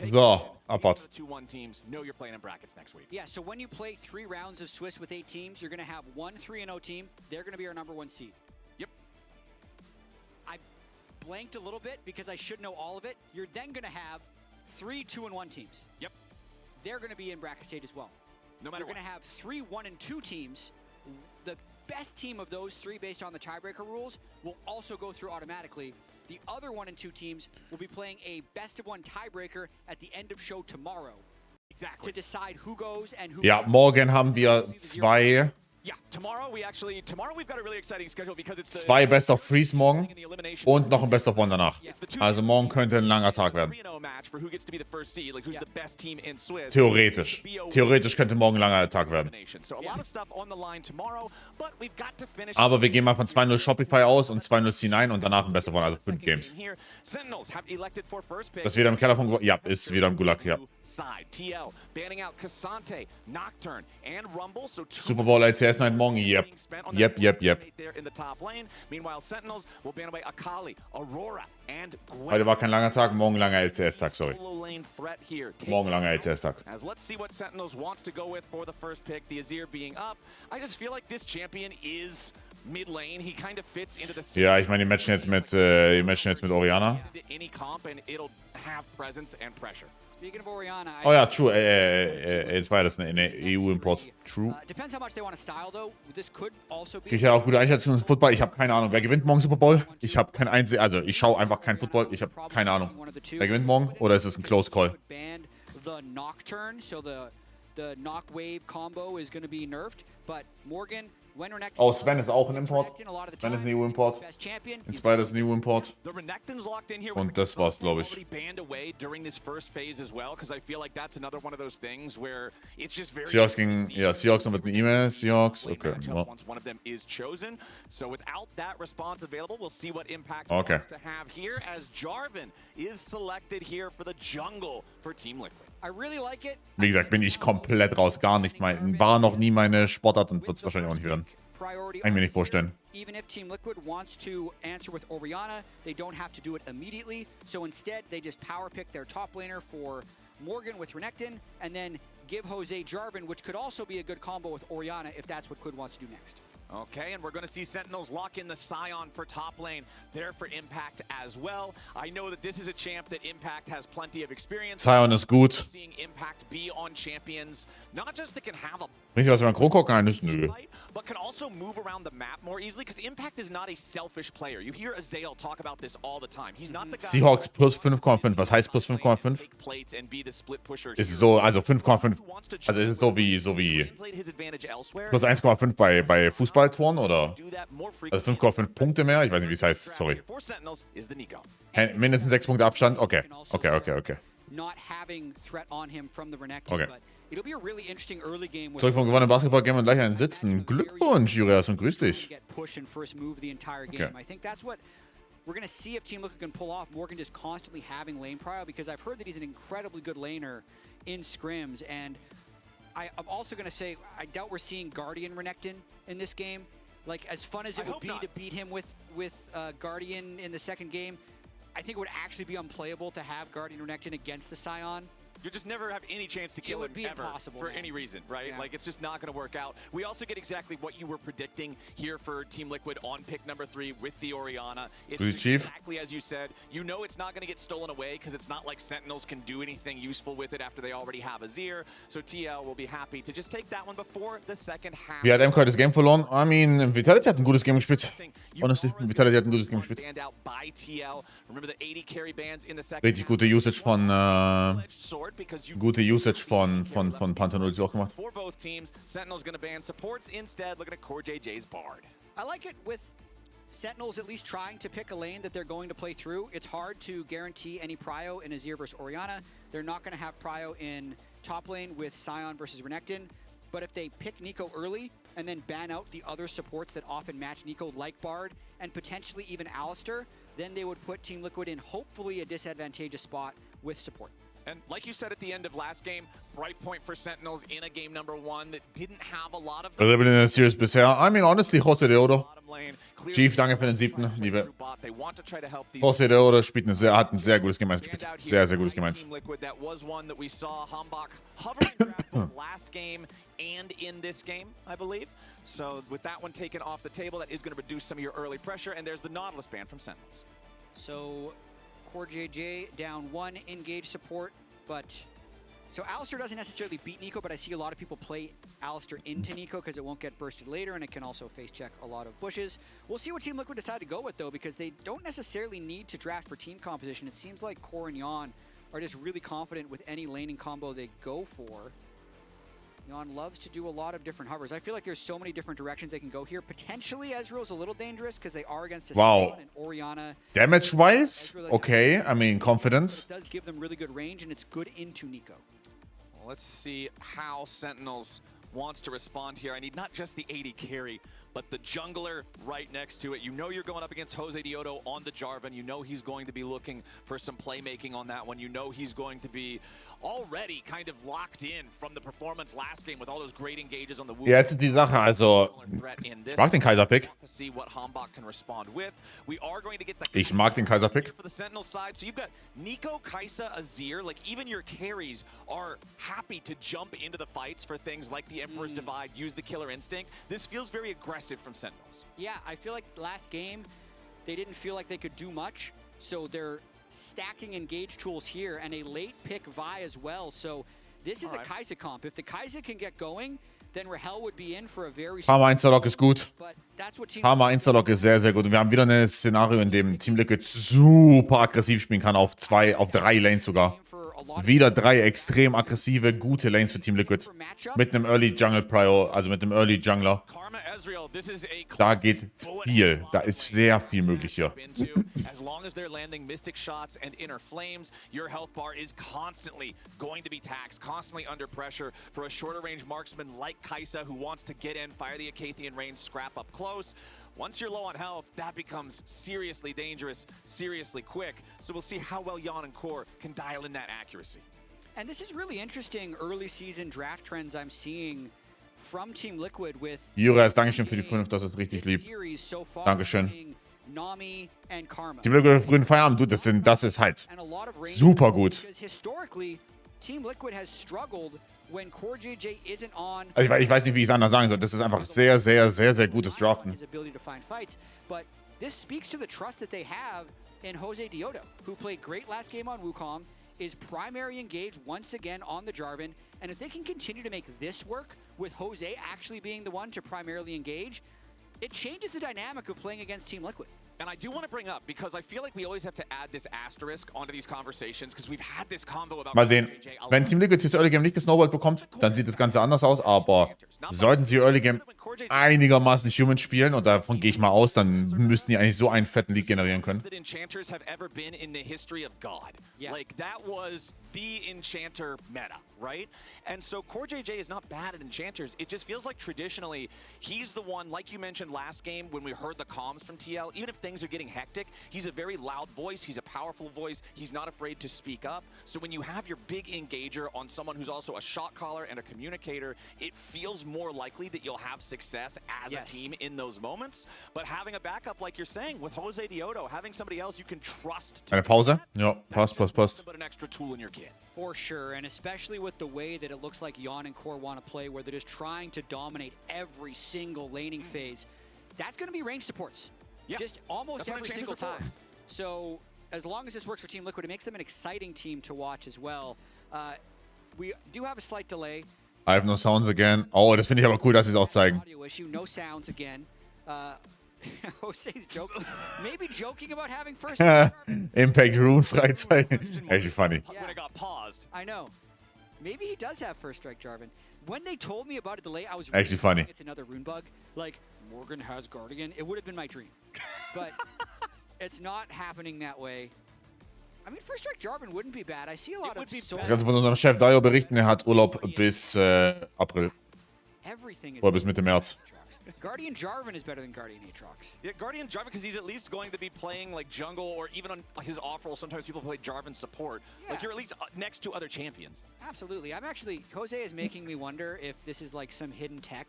So, Abfahrt. Yeah, so when you play 3 rounds of Swiss with 8 teams, you're going to have one 3-0 team. They're going to be our number 1 seed. Yep. I blanked a little bit because I should know all of it. You're then going to have 3 2-1 teams. Yep. They're going to be in bracket stage as well. No matter You're going to have 3 1-2 teams. The best team of those 3, based on the tiebreaker rules, will also go through automatically. The other 1 and 2 teams will be playing a best-of-1 tiebreaker at the end of show tomorrow. Exactly. To decide who goes and who. Ja, morgen haben wir 2 Yeah, tomorrow we've got a really exciting schedule because it's the 2 Best of Threes morgen und noch ein Best of One danach. Also morgen könnte ein langer Tag werden. Theoretisch. Theoretisch könnte morgen ein langer Tag werden. Aber wir gehen mal von 2-0 Shopify aus und 2-0 C9 und danach ein Best of One, also 5 Games. Das ist wieder im Keller von Gulag. Ja, ist wieder im Gulag, ja. Super Bowl LCS Night morgen, yep. Heute war kein langer Tag, morgen langer LCS-Tag, sorry. Morgen langer LCS-Tag. Let's see what Sentinels wants to go with for the first pick. The Azir being up. I just feel like this champion is mid lane. He kind of fits into the. Ja, ich meine, die matchen jetzt mit Orianna. Any comp and it'll have presence and pressure. Speaking of Orianna, Oh ja, true. Jetzt war das eine EU-Import. True. Depends how much they want to style though. This could also be. Krieg ich ja auch gute Einschätzungen ins Football. Ich habe keine Ahnung. Wer gewinnt morgen Super Bowl? Ich habe kein einziges. Also, ich schaue einfach kein Football. Ich habe keine Ahnung. Wer gewinnt morgen? Oder ist es ein Close Call? The Nocturne, so the Knock Wave combo is going to be nerfed, but Morgan. Oh, Sven ist auch ein Import. Sven ist ein EU-Import. Inspired ist ein EU-Import. Und das war's, glaube ich. Seahawks gegen, ja, Seahawks noch mit einer E-Mail. Seahawks, okay. Ja. Okay. Wie gesagt, bin ich komplett raus. Gar nicht. War noch nie meine Sportart und wird es wahrscheinlich auch nicht werden. Kann ich mir nicht vorstellen. Even if Team Liquid wants to answer with Orianna, they don't have to do it immediately. So instead, they just power pick their top laner for Morgan with Renekton, and then give Jose Jarvan, which could also be a good combo with Orianna if that's what Quid wants to do next. Okay, and we're going to see Sentinels lock in the Scion for top lane, there for Impact as well. I know that this is a champ that Impact has plenty of experience. Scion ist gut. Seeing Impact be on champions, not just that can have a Bringt was, wenn man Kronkork rein ist? Nö. but can also move around the map more easily because Impact is not a selfish player. You hear Azael talk about this all the time. He's not the guy. Seahawks plus 5,5. Was heißt plus 5,5? Ist so, also 5,5. Also ist es so wie plus 1,5 bei Fußballtoren oder? Also 5,5 Punkte mehr? Ich weiß nicht, wie es heißt. Sorry. Mindestens 6 Punkte Abstand? Okay. Okay. Not having threat on him from the Renekton, Okay. but it'll be a really interesting early game. Zurück vom gewonnenen Basketball-Game und gleich einen Sitzen. Glückwunsch, Jurias, und grüß dich. Get push and first move the entire Okay. game. I think that's what we're going to see if Team Liquid can pull off. Morgan just constantly having lane prio, because I've heard that he's an incredibly good laner in scrims, and I'm also going to say I doubt we're seeing Guardian Renekton in this game. Like, as fun as it would be to beat him with Guardian in the second game, I think it would actually be unplayable to have Guardian Renekton against the Scion. You just never have any chance to kill him ever for any reason, right? Yeah. Like, it's just not going to work out. We also get exactly what you were predicting here for Team Liquid on pick number 3 with the Orianna. It's exactly as you said. You know it's not going to get stolen away because it's not like Sentinels can do anything useful with it after they already have Azir. So TL will be happy to just take that one before the second half. Wie hat MK das Game verloren? I mean, Vitality hat ein gutes Game gespielt. Honestly, Vitality hat ein gutes Game gespielt. Richtig gute Usage von Pantanol auch gemacht. For both teams, Sentinel's going to ban supports instead. Looking at Core JJ's Bard. I like it with Sentinels at least trying to pick a lane that they're going to play through. It's hard to guarantee any prio in Azir versus Orianna. They're not going to have prio in top lane with Scion versus Renekton. But if they pick Nico early and then ban out the other supports that often match Nico, like Bard and potentially even Alistar, then they would put Team Liquid in hopefully a disadvantageous spot with support. And like you said at the end of last game, bright point for Sentinels in a game number 1 that didn't have a lot of in der Series bisher. I mean, honestly, Jose Deodo. Chief, danke für den 7. Liebe. Jose Deodo spielt hat ein sehr gutes Game 1 gespielt. Sehr, sehr gutes Game 1. Last game and in this game, I believe. So with that one taken off the table, that is going to reduce some of your early pressure. And there's the Nautilus ban from Sentinels. So Core JJ down 1 engage support, but so Alistar doesn't necessarily beat Nico, but I see a lot of people play Alistar into Nico because it won't get bursted later, and it can also face check a lot of bushes. We'll see what Team Liquid decide to go with though, because they don't necessarily need to draft for team composition. It seems like Core and Yon are just really confident with any laning combo they go for. Yon loves to do a lot of different hovers. I feel like there's so many different directions they can go here. Potentially Ezreal's a little dangerous because they are against a wow. and Orianna. Damage-wise, okay. I mean, confidence. It does give them really good range, and it's good into Nico. Well, let's see how Sentinels wants to respond here. I need not just the AD carry, but the jungler right next to it. You know you're going up against Jose Deodo on the Jarvan. You know he's going to be looking for some playmaking on that one. You know he's going to be already kind of locked in from the performance last game with all those great engages on the Ja, jetzt ist die Sache, also ich mag den Kaiser-Pick. Ich mag den Kaiser-Pick. For the Sentinel side, so you've got Nico, Kai'Sa, Azir, like even your carries are happy to jump into the fights for things like the Emperor's Divide, use the killer instinct. This feels very aggressive from Sentinels. Yeah, I feel like last game they didn't feel like they could do much, so they're stacking engage tools here and a late pick Vi as well. So this is a Kai'Sa comp. If the Kai'Sa can get going, then Rahel would be in for a very Karma Instalock ist gut. Karma Instalock ist sehr, sehr gut. Und wir haben wieder ein Szenario, in dem Team Liquid super aggressiv spielen kann, auf 3 Lanes sogar. Wieder 3 extrem aggressive, gute Lanes für Team Liquid. Mit einem Early Jungle Prio, also mit einem Early Jungler. Da geht viel. Da ist sehr viel möglich hier. As long as they're landing mystic shots and inner flames, your health bar is constantly going to be taxed, constantly under pressure for a shorter range marksman like Kai'Sa who wants to get in, fire the Acathian range, scrap up close. Once you're low on health, that becomes seriously dangerous, seriously quick. So we'll see how well Yon and Core can dial in that accuracy. And this is really interesting early season draft trends I'm seeing from Team Liquid with Juras, Dankeschön für die 5, das ist richtig lieb. Dankeschön. Team Liquid frühen Feierabend, du, das ist halt super gut. Team Liquid has struggled when Core JJ isn't on. Also ich weiß nicht, wie ich es anders sagen soll. Das ist einfach sehr, sehr, sehr, sehr gutes Draften. But this speaks to the trust that they have in Jose Deodo, who played great last game on Wukong, is primary engaged once again on the Jarvan, and if they can continue to make this work with Jose actually being the one to primarily engage, it changes the dynamic of playing against Team Liquid. And I do want to bring up, because I feel like we always have to add this asterisk onto these conversations, because we've had this combo about... Mal sehen. Wenn Team Liquid das Early Game nicht gesnowballt bekommt, dann sieht das Ganze anders aus, aber sollten sie Early Game einigermaßen human spielen, und davon gehe ich mal aus, dann müssten die eigentlich so einen fetten League generieren können. Like, that was the Enchanter meta, right? And so Core JJ is not bad at Enchanters. It just feels like traditionally, he's the one, like you mentioned last game when we heard the comms from TL, even if things are getting hectic, he's a very loud voice, he's a powerful voice, he's not afraid to speak up. So when you have your big engager on someone who's also a shot caller and a communicator, it feels more likely that you'll have success as a team in those moments. But having a backup, like you're saying, with Jose Deodo, having somebody else you can trust. Eine Pause? Ja, passt. But an extra tool in your kit. For sure, and especially with the way that it looks like Yon and Core want to play, where they're just trying to dominate every single laning phase, that's going to be range supports. Yeah. Just almost every single time. So as long as this works for Team Liquid, it makes them an exciting team to watch as well. We do have a slight delay. I have no sounds again. Oh, das finde ich aber cool, dass sie es auch zeigen. Audio issue, no sounds again. Jose's joking. Maybe joking about having first Impact Rune Freizeit. Actually funny. Yeah. When it got paused. I know. Maybe he does have first strike Jarvan. When they told me about a delay, I was actually funny. It's another rune bug. Like Morgan has Guardian. It would have been my dream. But it's not happening that way. I mean, first strike Jarvan wouldn't be bad. I see a lot of Ich kann von unserem Chef Dio berichten, er hat Urlaub bis April. Oder bis Mitte März. Guardian Jarvan is better than Guardian Aatrox. Yeah, Guardian Jarvan, because he's at least going to be playing like jungle, or even on his off-roll, sometimes people play Jarvan support. Yeah. Like, you're at least next to other champions. Absolutely. Jose is making me wonder if this is like some hidden tech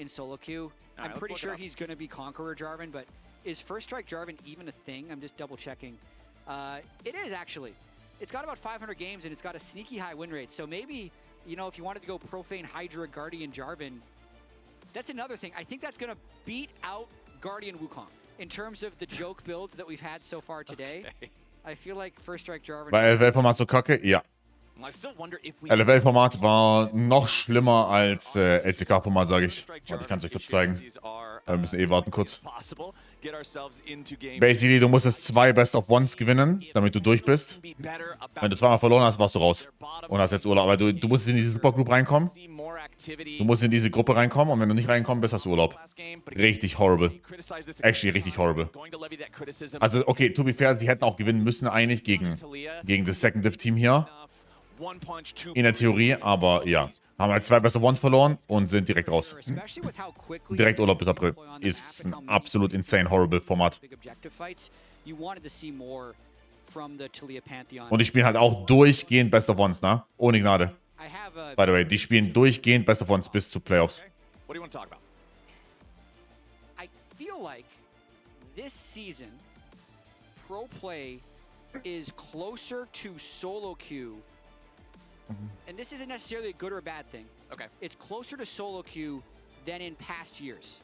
in solo queue. I'm pretty sure he's going to be Conqueror Jarvan, but is First Strike Jarvan even a thing? I'm just double checking. It is actually. It's got about 500 games and it's got a sneaky high win rate. So maybe, you know, if you wanted to go Profane, Hydra, Guardian, Jarvan, that's another thing. I think that's going to beat out Guardian Wukong in terms of the joke builds that we've had so far today. Okay. I feel like First Strike Jarvan... War LFL-Format so kacke? Ja. LFL-Format war noch schlimmer als LCK-Format, sage ich. Warte, ich kann es euch kurz zeigen. Wir müssen eh warten kurz. Basically, du musstest 2 Best-of-Ones gewinnen, damit du durch bist. Wenn du zweimal verloren hast, warst du raus. Und hast jetzt Urlaub. Aber du musst in diese Supergroup reinkommen. Du musst in diese Gruppe reinkommen. Und wenn du nicht reinkommen bist, hast du Urlaub. Richtig horrible. Actually, richtig horrible. Also, okay, to be fair, sie hätten auch gewinnen müssen eigentlich gegen das Second Div-Team hier. In der Theorie, aber ja. Haben halt 2 Best-of-Ones verloren und sind direkt raus. Direkt Urlaub bis April. Ist ein absolut insane, horrible Format. Und die spielen halt auch durchgehend Best-of-Ones, ne? Ohne Gnade. By the way, die spielen durchgehend Best-of-Ones bis zu Playoffs. I feel like this season, Pro Play is closer to solo queue. And this isn't necessarily a good or a bad thing. Okay. It's closer to solo queue than in past years.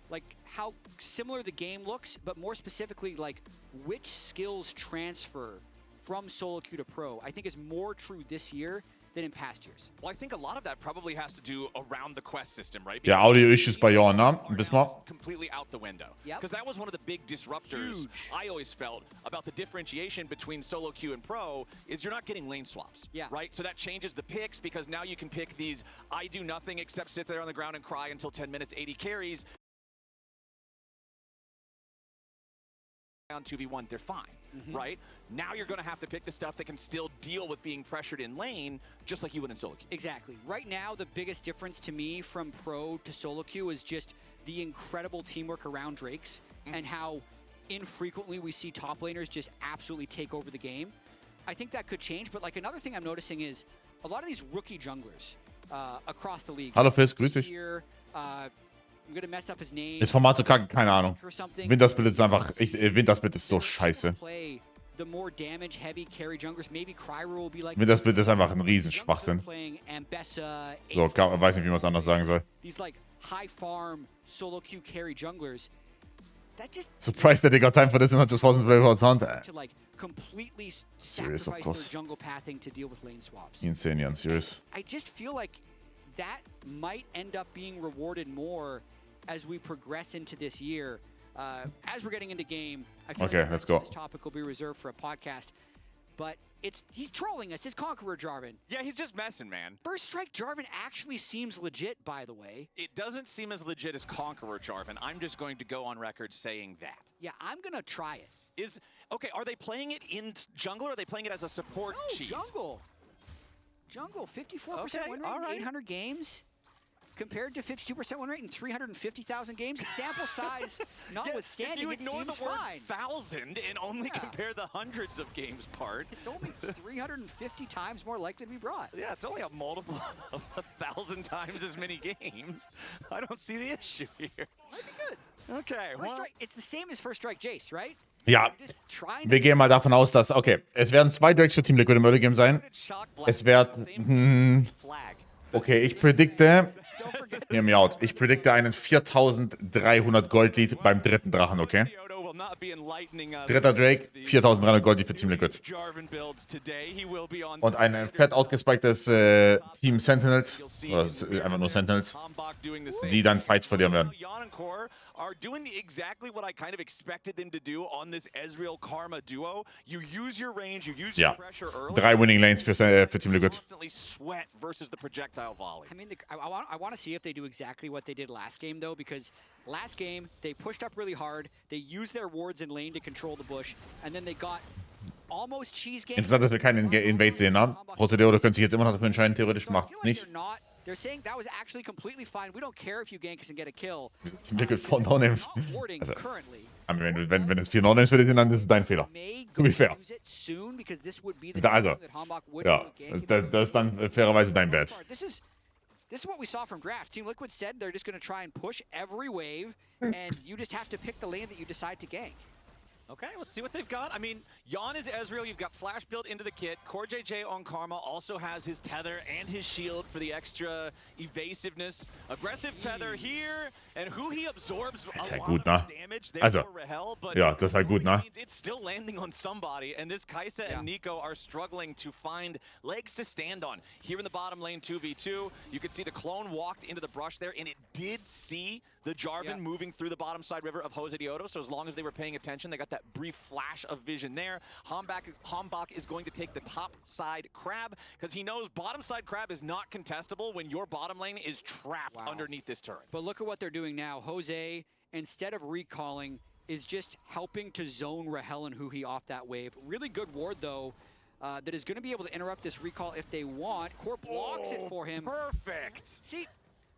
Like how similar the game looks, but more specifically, like which skills transfer from solo queue to pro, I think is more true this year than in past years. Well, I think a lot of that probably has to do around the quest system, right? Ja, Audio-Issues bei Jorn, ne? Wissen wir? Completely out the window. Because that was one of the big disruptors I always felt about the differentiation between solo queue and pro is you're not getting lane swaps, right? So that changes the picks because now you can pick these I do nothing except sit there on the ground and cry until 10 minutes, 80 carries. On 2v1, they're fine, right? Now you're going to have to pick the stuff that can still deal with being pressured in lane, just like you would in solo queue. Exactly. Right now, the biggest difference to me from pro to solo queue is just the incredible teamwork around Drakes and how infrequently we see top laners just absolutely take over the game. I think that could change, but like another thing I'm noticing is a lot of these rookie junglers across the league. Hallo Fizz, grüß dich. Here, I'm gonna mess up his name. Ist Format so kacke? Keine Ahnung. Wintersplit ist einfach... Wintersplit ist so scheiße. Wintersplit ist einfach ein Riesenschwachsinn. So, weiß nicht, wie man es anders sagen soll. Surprised that they got time for this and not just forcing play for sound. Serious, of course. Insane, yeah, serious. I just feel like that might end up being rewarded more as we progress into this year. As we're getting into game, I feel like let's go. This topic will be reserved for a podcast. But he's trolling us. It's Conqueror Jarvan. Yeah, he's just messing, man. First Strike Jarvan actually seems legit, by the way. It doesn't seem as legit as Conqueror Jarvan. I'm just going to go on record saying that. Yeah, I'm going to try it. Okay, are they playing it in jungle or are they playing it as a support cheese? Jungle. Jungle, 54% win rate, 800 games. Compared to 52% win rate in 350,000 games, sample size notwithstanding, it seems fine. If you ignore the word 1,000 and only compare the hundreds of games part, it's only 350 times more likely to be brought. Yeah, it's only a multiple of 1,000 times as many games. I don't see the issue here. Might be good. Okay, it's the same as First Strike Jace, right? Ja, wir gehen mal davon aus, dass... Okay, es werden 2 Drakes für Team Liquid im Early Game sein. Es wird... okay, ich predikte... Hear me out. Ich predikte einen 4.300 Gold-Lead beim dritten Drachen, okay? Dritter Drake, 4.300 Gold-Lead für Team Liquid. Und ein fett outgespiktes Team Sentinels, oder einfach nur Sentinels, die dann Fights verlieren werden. Are doing exactly what I kind of expected them to do on this Ezreal Karma duo. You use your range, you use your pressure early. 3 Winning Lanes für Team Liquid. Sweat versus the projectile volley. I mean, I want to see if they do exactly what they did last game though, because last game they pushed up really hard, they used their wards in lane to control the bush, and then they got almost cheese game. Interessant, dass wir keinen Invade sehen, ne? Protedeode könnte sich jetzt immer noch dafür entscheiden, theoretisch macht es nicht. They're saying that was actually completely fine. We don't care if you gank us and get a kill. Liquid 4 No-Names. Also, wenn es 4 No-Names für dich sind, dann ist es dein Fehler. To be fair. Also, ja, das ist dann fairerweise dein Bad. This is what we saw from draft. Team Liquid said they're just going to try and push every wave, and you just have to pick the lane that you decide to gank. Okay, let's see what they've got. I mean, Yon is Ezreal. You've got Flash built into the kit. CoreJJ on Karma also has his tether and his shield for the extra evasiveness. Aggressive tether here, and who he absorbs a lot gut, ne? of damage there Also, for Rahel, but ja, das ist halt gut, ne? it's still landing on somebody, and this Kai'Sa and Nico are struggling to find legs to stand on. Here in the bottom lane, 2v2, you can see the clone walked into the brush there, and it did see the Jarvan moving through the bottom side river of Jose Dioto, so as long as they were paying attention, they got that brief flash of vision there. Hombach is going to take the top side crab, because he knows bottom side crab is not contestable when your bottom lane is trapped underneath this turret. But look at what they're doing now. Jose, instead of recalling, is just helping to zone Rahel and Huhi off that wave. Really good ward, though, that is going to be able to interrupt this recall if they want. Core blocks it for him. Perfect. See,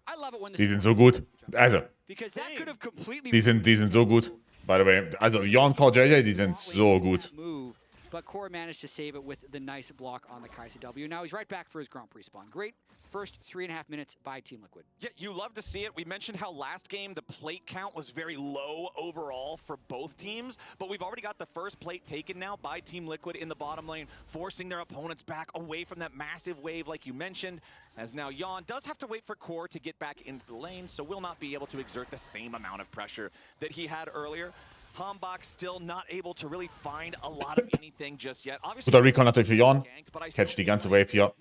I love it when Die sind so gut. Also, because that could have completely die sind so gut. By the way, also Yon, CoreJJ, die sind so gut. Move, but Core managed to save it with the nice block on the Kai'Sa W. Now he's right back for his Grand Prix spawn. Great first 3.5 minutes by Team Liquid. Yeah, you love to see it. We mentioned how last game the plate count was very low overall for both teams, but we've already got the first plate taken now by Team Liquid in the bottom lane, forcing their opponents back away from that massive wave like you mentioned, as now Yon does have to wait for Core to get back into the lane, so will not be able to exert the same amount of pressure that he had earlier. Hombach still not able to really find a lot of anything just yet. Guter Recon natürlich für Yon. Catch die ganze Wave hier.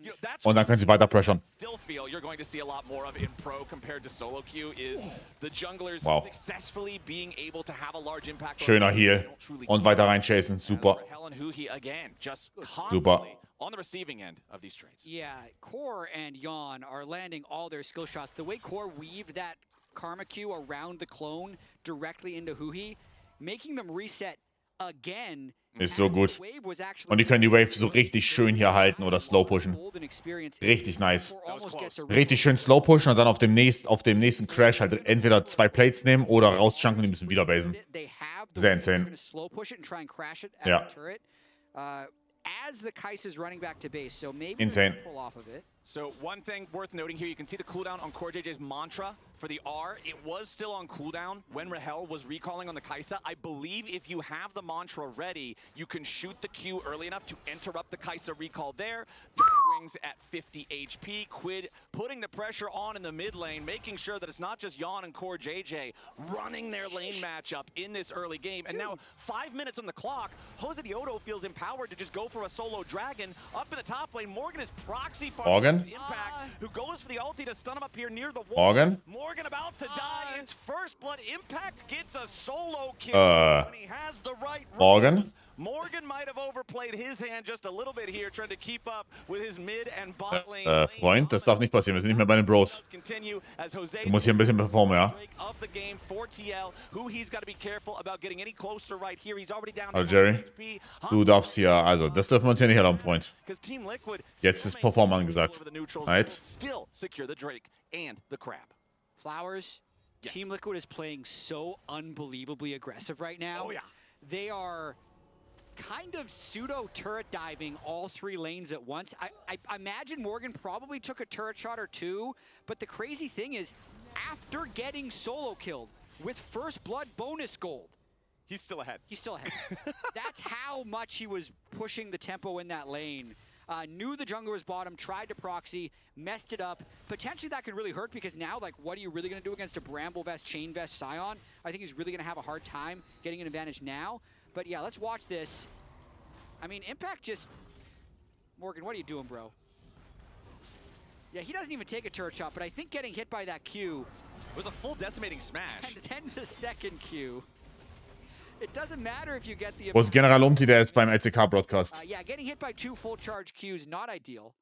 Und dann können sie weiter pressure. Still feel you're going to see a lot more of in pro compared to solo queue is the junglers successfully being able to have a large impact. Schöner Heal. Und weiter reinchasen. Super. Super. On the receiving end of these trades. Yeah, Core and Yon are landing all their skill shots. The way Core weave that Karma Q around the clone directly into Huhi, making them reset again. Ist so gut. Und die können die Wave so richtig schön hier halten oder slow pushen. Richtig nice. Richtig schön slow pushen und dann auf dem nächsten Crash halt entweder 2 Plates nehmen oder rauschunken und die müssen wieder basen. Sehr insane. Ja. As the Kai'Sa is running back to base, so maybe insane. Pull off of it. So one thing worth noting here, you can see the cooldown on CoreJJ's mantra for the R. It was still on cooldown when Rahel was recalling on the Kai'Sa. I believe if you have the mantra ready, you can shoot the Q early enough to interrupt the Kai'Sa recall there. Wings at 50 HP. Quid putting the pressure on in the mid lane, making sure that it's not just Yon and CoreJJ running their lane matchup in this early game. And now 5 minutes on the clock, Jose Dioto feels empowered to just go for a solo dragon. Up in the top lane, Morgan is proxy farming. Impact, who goes for the ulti to stun him up here near the wall. Morgan about to die. It's first blood. Impact gets a solo kill when he has the right roles. Morgan might have overplayed his hand just a little bit here, trying to keep up with his mid and bot lane. Freund, das darf nicht passieren. Wir sind nicht mehr bei den Bros. Du musst hier ein bisschen performen, ja? Also Jerry, du darfst hier, also das dürfen wir uns hier nicht erlauben, Freund. Jetzt ist Performen angesagt. Right? Flowers, Team Liquid is playing so unbelievably aggressive right now. Oh yeah. They are kind of pseudo turret diving all 3 lanes at once. I imagine Morgan probably took a turret shot or 2, but the crazy thing is, after getting solo killed with first blood bonus gold, he's still ahead. He's still ahead. That's how much he was pushing the tempo in that lane. Knew the jungler was bottom, tried to proxy, messed it up. Potentially that could really hurt because now, like, what are you really going to do against a Bramble Vest, Chain Vest, Scion? I think he's really going to have a hard time getting an advantage now. But yeah, let's watch this. I mean, Impact just... Morgan, what are you doing, bro? Yeah, he doesn't even take a turret shot, but I think getting hit by that Q... It was a full decimating smash. And then the second Q... It doesn't matter if you get the... Wo ist General Umti, der ist beim LCK-Broadcast? Yeah, getting hit by 2 full charge Qs, not ideal.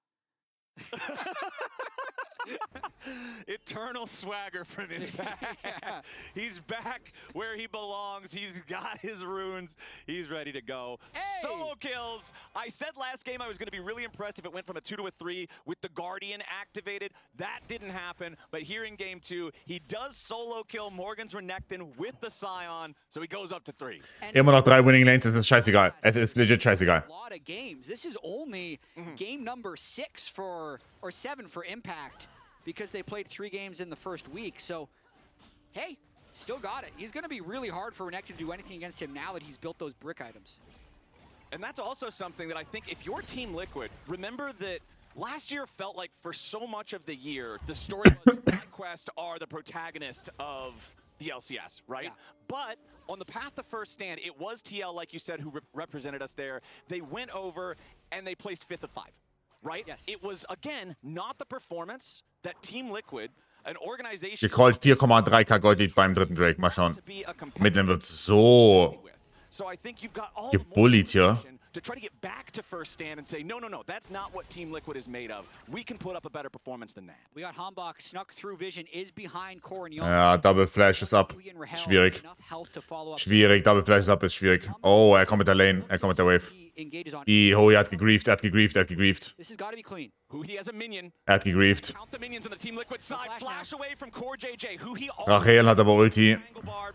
Eternal swagger from Impact. Yeah. He's back where he belongs. He's got his runes. He's ready to go. Hey. Solo kills. I said last game I was going to be really impressed if it went from a 2 to a 3 with the Guardian activated. That didn't happen. But here in game 2, he does solo kill Morgan's Renekton with the Scion. So he goes up to 3. Immer noch 3 Winning Lanes, es ist scheißegal. Es ist legit scheißegal. A lot of games. This is only game number 6 for, or 7 for Impact. because they played 3 games in the first week. So, hey, still got it. He's going to be really hard for Renekton to do anything against him now that he's built those brick items. And that's also something that I think if you're Team Liquid, remember that last year felt like for so much of the year, the story was Quest are the protagonist of the LCS, right? Yeah. But on the path to first stand, it was TL, like you said, who represented us there. They went over and they placed 5th of 5, right? Yes. It was, again, not the performance that Team Liquid, an organization... Gecallt 4,3k Goldlead beim dritten Drake. Mal schauen. Midlane wird so So I think you've got all the gebullied hier. to try to get back to first stand and say, no, that's not what Team Liquid is made of. We can put up a better performance than that. We got Hambach snuck through vision, is behind Core and Ja, Double Flash ist ab. Schwierig. Schwierig, Double Flash ist ab, ist schwierig. Oh, er kommt mit der Lane, er kommt mit der Wave. Oh, er hat gegrieft, er hat gegrieft, er hat gegrieft. This has got to be clean. He has a minion. Er hat gegrieft. Count the minions on the Team Liquid side. Flash away from Core JJ. Rachel hat aber Ulti.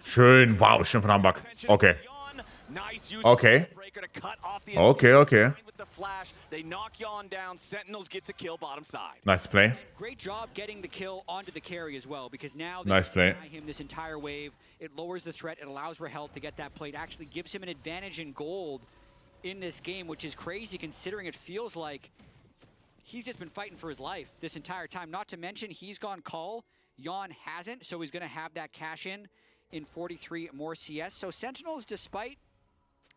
Schön, wow, schön von Hambach. Okay. Okay. Okay. Nice play. Great job getting the kill onto the carry as well, because now they Nice play. deny him this entire wave. It lowers the threat. It allows Rahel to get that plate. Actually gives him an advantage in gold in this game, which is crazy considering it feels like he's just been fighting for his life this entire time. Not to mention he's gone call. Yon hasn't, so he's going to have that cash in 43 more CS. So Sentinels, despite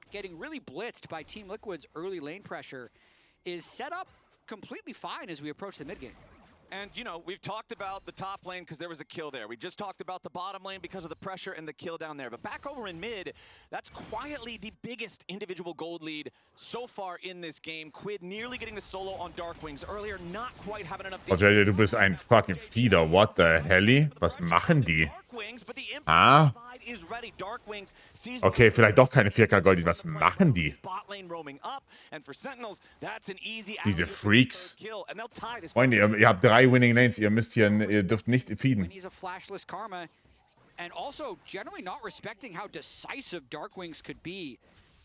getting really blitzed by Team Liquid's early lane pressure, is set up completely fine as we approach the mid game. And, you know, we've talked about the top lane because there was a kill there. We just talked about the bottom lane because of the pressure and the kill down there. But back over in mid, that's quietly the biggest individual gold lead so far in this game. Quid nearly getting the solo on Darkwings earlier, not quite having enough... Oh, JJ, du bist ein fucking Feeder. What the helly? Was machen die? Ah? Okay, vielleicht doch keine 4K Gold. Was machen die? Diese Freaks. Freunde, ihr habt 3 Winning Lanes. Ihr dürft nicht feeden. And also generally not respecting how decisive Darkwings could be.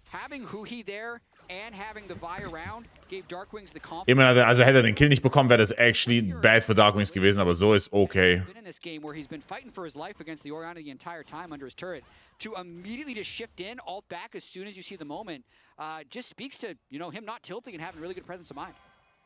Having Huhi there and having the Vi around gave Darkwings the confidence. Also hätte er den Kill nicht bekommen, wäre das actually bad für Darkwings gewesen, aber so ist okay. In this game where he's been fighting for his life against the Orianna the entire time under his turret, to immediately just shift in, alt back as soon as you see the moment, just speaks to, you know, him not tilting and having really good presence of mind.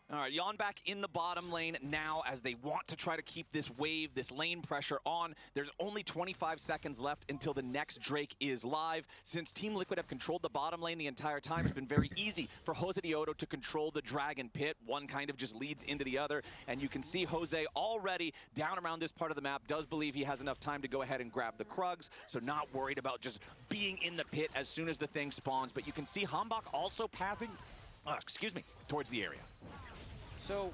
All right, Yon back in the bottom lane now as they want to try to keep this wave, this lane pressure on. There's only 25 seconds left until the next Drake is live. Since Team Liquid have controlled the bottom lane the entire time, it's been very easy for Jose Diodo to control the Dragon Pit. One kind of just leads into the other, and you can see Jose already down around this part of the map does believe he has enough time to go ahead and grab the Krugs, so not worried about just being in the pit as soon as the thing spawns. But you can see Hambach also pathing, towards the area. So,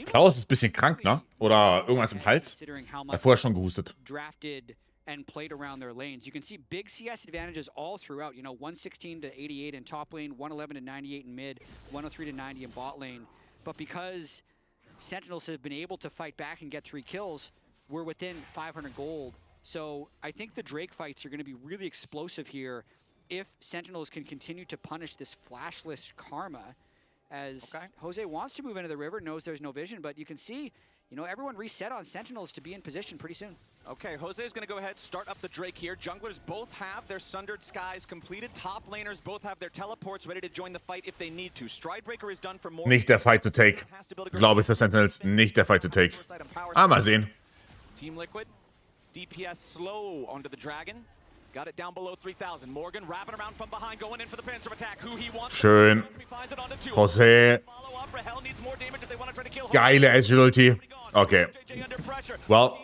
Klaus ist ein bisschen krank, ne? Oder irgendwas im Hals. Er hat vorher schon gehustet. Drafted and played around their lanes. You can see big CS advantages all throughout. You know, 116 to 88 in top lane, 111 to 98 in mid, 103 to 90 in bot lane. But because Sentinels have been able to fight back and get 3 kills, we're within 500 gold. So I think the Drake fights are going to be really explosive here if Sentinels can continue to punish this flashless Karma. As Jose wants to move into the river, knows there's no vision, but you can see, you know, everyone reset on Sentinels to be in position pretty soon. Okay, Jose is going to go ahead, start up the Drake here. Junglers both have their Sundered Skies completed. Top laners both have their teleports ready to join the fight if they need to. Stridebreaker is done for more. Nicht der Fight to take. Glaube ich für Sentinels, nicht der Fight to take. Mal sehen. Team Liquid, DPS slow onto the Dragon. Got it down below 3,000. Morgan wrapping around from behind, going in for the pincer attack. Who he wants. Schön. Jose. Geile Edge-Ulti. Okay. Well,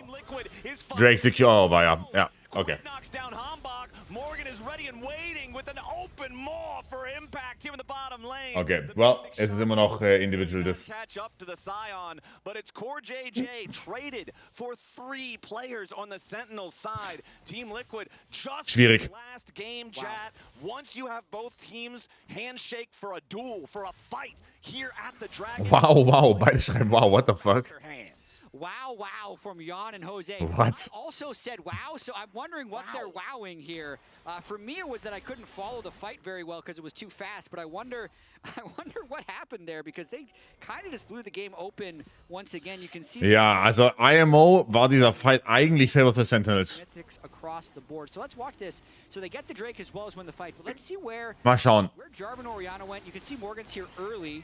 Drake secure. Oh, war ja. Ja, okay. Okay, well, es ist immer noch Individual Diff. Catch up to the Scion, but it's Core JJ traded for 3 players on the Sentinel side. Team Liquid just Schwierig. Last game chat. Once you have both teams handshake for a duel, for a fight here at the Dragon. Wow, beide schreiben wow, what the fuck? Wow from Jan and Jose. What? I also said wow, so I'm wondering what they're wowing here. For me, it was that I couldn't follow the fight very well because it was too fast, but I wonder what happened there because they kind of just blew the game open once again. You can see Ja, also IMO war dieser Fight eigentlich Favor für Sentinels. across the board. So let's watch this. So they get the Drake as well as win the fight, but let's see where Mal schauen. Jarvan Orianna went. You can see Morgan's here early.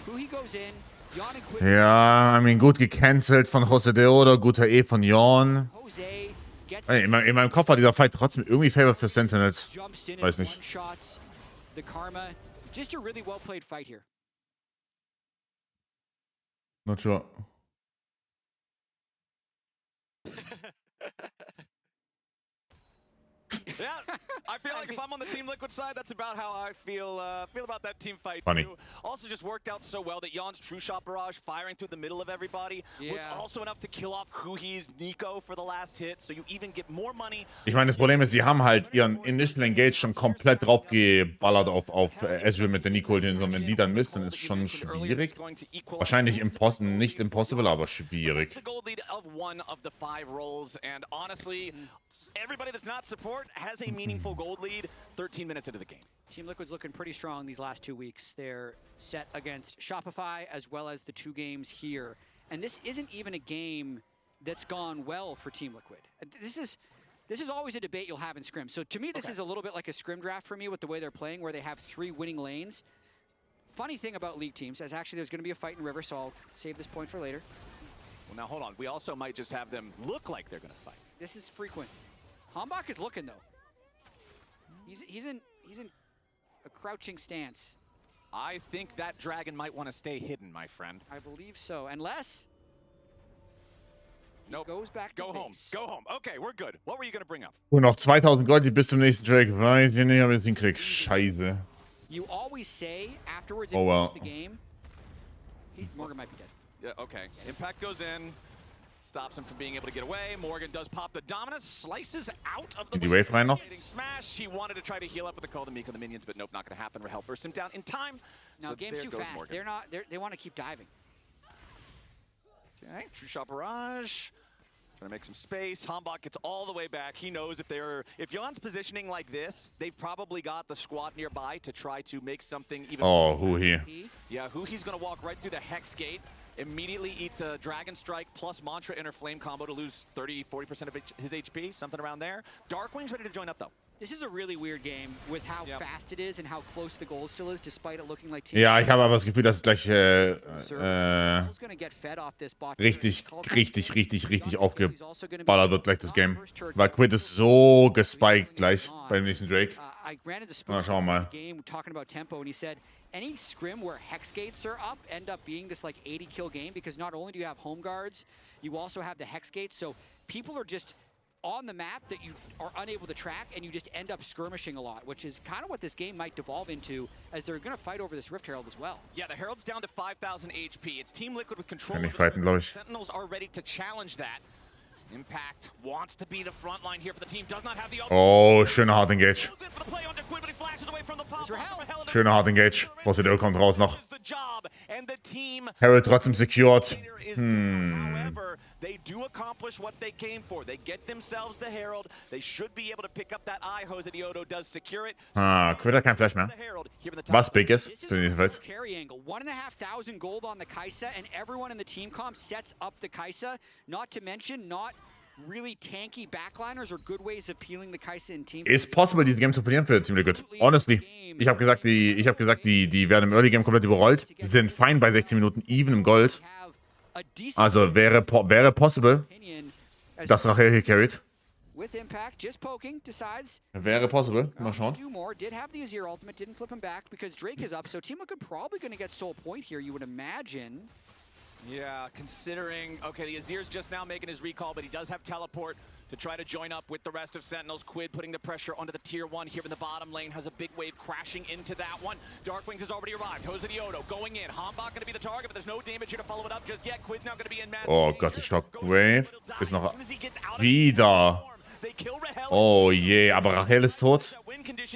Who he goes in. Jan and Quinn. Ja, I mean, gut gecancelt von Jose Deodo, guter E von Jan. Jose gets Ey, in meinem Kopf war dieser Fight trotzdem irgendwie Favor für Sentinels. jumps in Weiß and nicht. one-shots the Karma. Just a really well played fight here. Not sure. Yeah, I feel like if I'm on the Team Liquid side, that's about how I feel about that team fight Funny. too. Also just worked out so well that Jan's True Shot Barrage firing through the middle of everybody was also enough to kill off Huhi's Nico for the last hit, so you even get more money. Ich meine, das Problem ist, sie haben halt ihren Initial Engage schon komplett draufgeballert auf Ezreal mit der Nico, und wenn die dann misst, dann ist es schon schwierig. Wahrscheinlich nicht impossible, aber schwierig. The gold lead of one of the 5 rolls, and honestly, everybody that's not support has a meaningful gold lead 13 minutes into the game. Team Liquid's looking pretty strong these last 2 weeks. They're set against Shopify as well as the 2 games here. And this isn't even a game that's gone well for Team Liquid. This is always a debate you'll have in scrims. So to me, this is a little bit like a scrim draft for me with the way they're playing, where they have 3 winning lanes. Funny thing about league teams is actually there's going to be a fight in River, so I'll save this point for later. Well, now hold on. We also might just have them look like they're going to fight. This is frequent. Hambach is looking though. He's in a crouching stance. I think that dragon might want to stay hidden, my friend. I believe so, unless he Nope. goes back to Go home. base. Go home. Okay, we're good. What were you going to bring up? Und noch 2000 Gold bis zum nächsten Drake. Weiß ich nicht, ob ich das hinkrieg. Scheiße. You always say afterwards, Oh, if well. you lose the game, Morgan might be dead. Yeah, okay. Impact goes in. Stops him from being able to get away. Morgan does pop the Dominus, slices out of the In die Wave rein noch. smash. He wanted to try to heal up with the call to Meek on the minions, but nope, not going to happen. Rahel bursts him down in time. Now So game's there too goes fast. Morgan. They want to keep diving. Okay, True Shot Barrage. Trying to make some space. Hambach gets all the way back. He knows if Jan's positioning like this, they've probably got the squad nearby to try to make something even Oh, Huhi. Yeah, Huhi's going to walk right through the Hex Gate. Immediately eats a Dragon Strike plus Mantra Inner Flame combo to lose 30-40% of his HP, something around there. Darkwing's ready to join up, though. This is a really weird game with how fast it is and how close the goal still is, despite it looking like Team. Ja, ich habe aber das Gefühl, dass es gleich richtig aufgeballert wird gleich das Game. Weil Quid ist so gespiked gleich beim nächsten Drake. Na, schauen wir mal. Talking about tempo, and he said any scrim where hex gates are up end up being this like 80 kill game because not only do you have home guards, you also have the hex gates, so people are just on the map that you are unable to track, and you just end up skirmishing a lot, which is kind of what this game might devolve into, as they're going to fight over this Rift Herald as well. Yeah, the Herald's down to 5,000 HP. It's Team Liquid with control. Kann nicht fighten, glaube ich. Sentinels are ready to challenge that. Impact wants to be the front line here for the team. Does not have the Oh, schöner Hard Engage. Schöner Hard Engage. Possideo kommt raus noch. Herald trotzdem secured. However, they do accomplish what they came for. They get themselves the Herald. They should be able to pick up that eye. Jose Diodo does secure it. Ah, Quid hat kein Flash mehr. Was big ist für den nächsten Fight. Carry angle. 1,500 gold on the Kai'Sa, and everyone in the team comp sets up the Kai'Sa. Not to mention, not really tanky backliners are good ways of peeling the Kai'Sa in team. Ist possible, dieses Game zu verlieren für Team Liquid. Honestly. Ich habe gesagt, die werden im Early Game komplett überrollt. Die sind fein bei 16 Minuten, even im Gold. Also wäre possible, dass Rahel hier carried. With Impact, just poking, decides. Wäre possible. Mal schauen. Do more. Did have the Azir ultimate, didn't flip him back because Drake is up. So Team Liquid probably going to get soul point here, you would imagine. Yeah, considering, okay, the Azir's just now making his recall, but he does have teleport to try to join up with the rest of Sentinels. Quid putting the pressure onto the tier 1 here in the bottom lane, has a big wave crashing into that one. Darkwings has already arrived. Jose Diodo going in. Hambach going to be the target, but there's no damage here to follow it up just yet. Quid's now going to be in massive Oh Gott, die Shockwave ist noch wieder. Oh je, aber Rachel ist tot.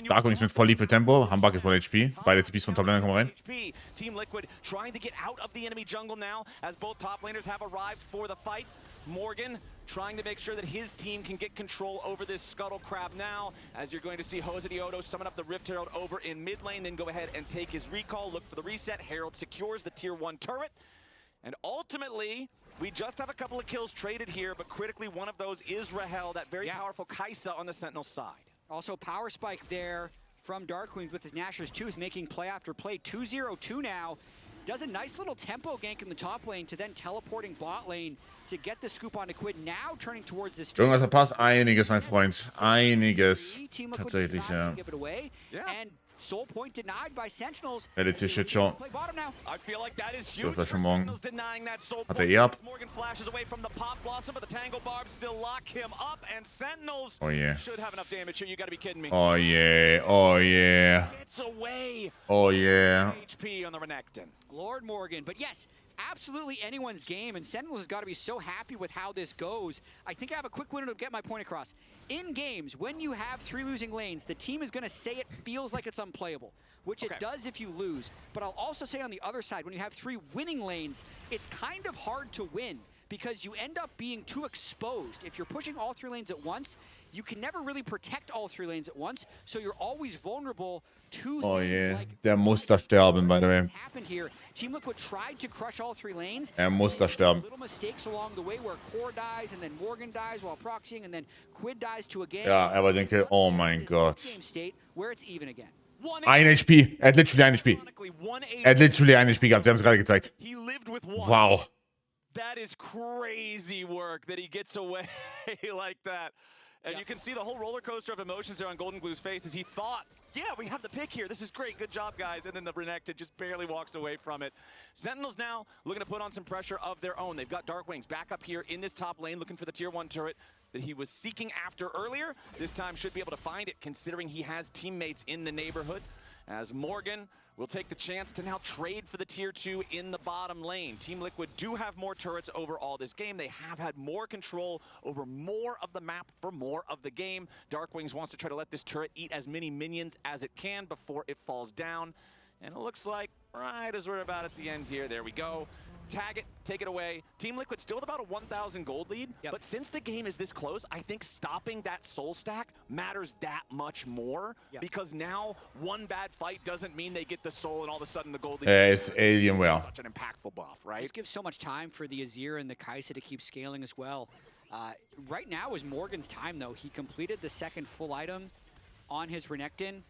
Darkwing ist mit voll viel Tempo. Hambak ist voll HP. Beide TPs von Top-Laner kommen rein. Team Liquid trying to get out of the enemy jungle now as both top laners have arrived for the fight. Morgan trying to make sure that his team can get control over this Scuttle Crab now, as you're going to see Jose Diodo summon up the Rift Herald over in mid lane, then go ahead and take his recall, look for the reset. Herald secures the tier 1 turret, and ultimately, we just have a couple of kills traded here, but critically one of those is Rahel, that very powerful Kai'Sa on the Sentinel side. Also power spike there from Darkwings with his Gnasher's Tooth, making play after play. 2-0-2 now. Does a nice little tempo gank in the top lane to then teleporting bot lane to get the scoop onto Quid. Now turning towards this. Irgendwas verpasst. Einiges, mein Freund. Einiges. Tatsächlich, ja. And Soul point denied by Sentinels. Redet hier Shit schon. I feel like that is huge. Dürfte schon morgen. Denying that soul Hat er eh ab. Morgan flashes away from the pop blossom, but the tangle barbs still lock him up, and Sentinels Oh yeah. should have enough damage here. You gotta be kidding me. Oh yeah. Oh yeah. Gets away. Oh yeah. HP on the Renekton. Lord Morgan, but yes, absolutely anyone's game, and Sentinels has got to be so happy with how this goes. I think I have a quick window to get my point across. In games, when you have 3 losing lanes, the team is going to say it feels like it's unplayable, which it does if you lose. But I'll also say on the other side, when you have 3 winning lanes, it's kind of hard to win because you end up being too exposed. If you're pushing all 3 lanes at once, you can never really protect all 3 lanes at once, so you're always vulnerable to Oh things yeah. like Der muss da sterben, by the way. happened here. Team Liquid tried to crush all 3 lanes. Muss da sterben. Little mistakes along the way where Core dies and then Morgan dies while proxying and then Quid dies to a game. Ja, aber denke, oh mein Gott. Game state where it's even again. 1 HP. Er hat literally 1 HP. Er hat literally 1 HP gehabt. Sie haben es gerade gezeigt. He lived with 1. Wow. That is crazy work that he gets away like that. And you can see the whole roller coaster of emotions there on Golden Glue's face as he thought, yeah, we have the pick here. This is great. Good job, guys. And then the Renekton just barely walks away from it. Sentinels now looking to put on some pressure of their own. They've got Darkwings back up here in this top lane looking for the tier 1 turret that he was seeking after earlier. This time should be able to find it considering he has teammates in the neighborhood. As Morgan will take the chance to now trade for the tier 2 in the bottom lane. Team Liquid do have more turrets overall this game. They have had more control over more of the map for more of the game. Darkwings wants to try to let this turret eat as many minions as it can before it falls down. And it looks like right as we're about at the end here, there we go. Tag it, take it away. Team Liquid still with about a 1,000 gold lead, but since the game is this close, I think stopping that soul stack matters that much more because now one bad fight doesn't mean they get the soul and all of a sudden the gold lead Ist Alienware. such an impactful buff, right? Just gives so much time for the Azir and the Kai'Sa to keep scaling as well. Right now is Morgan's time though. He completed the 2nd full item on his Renekton.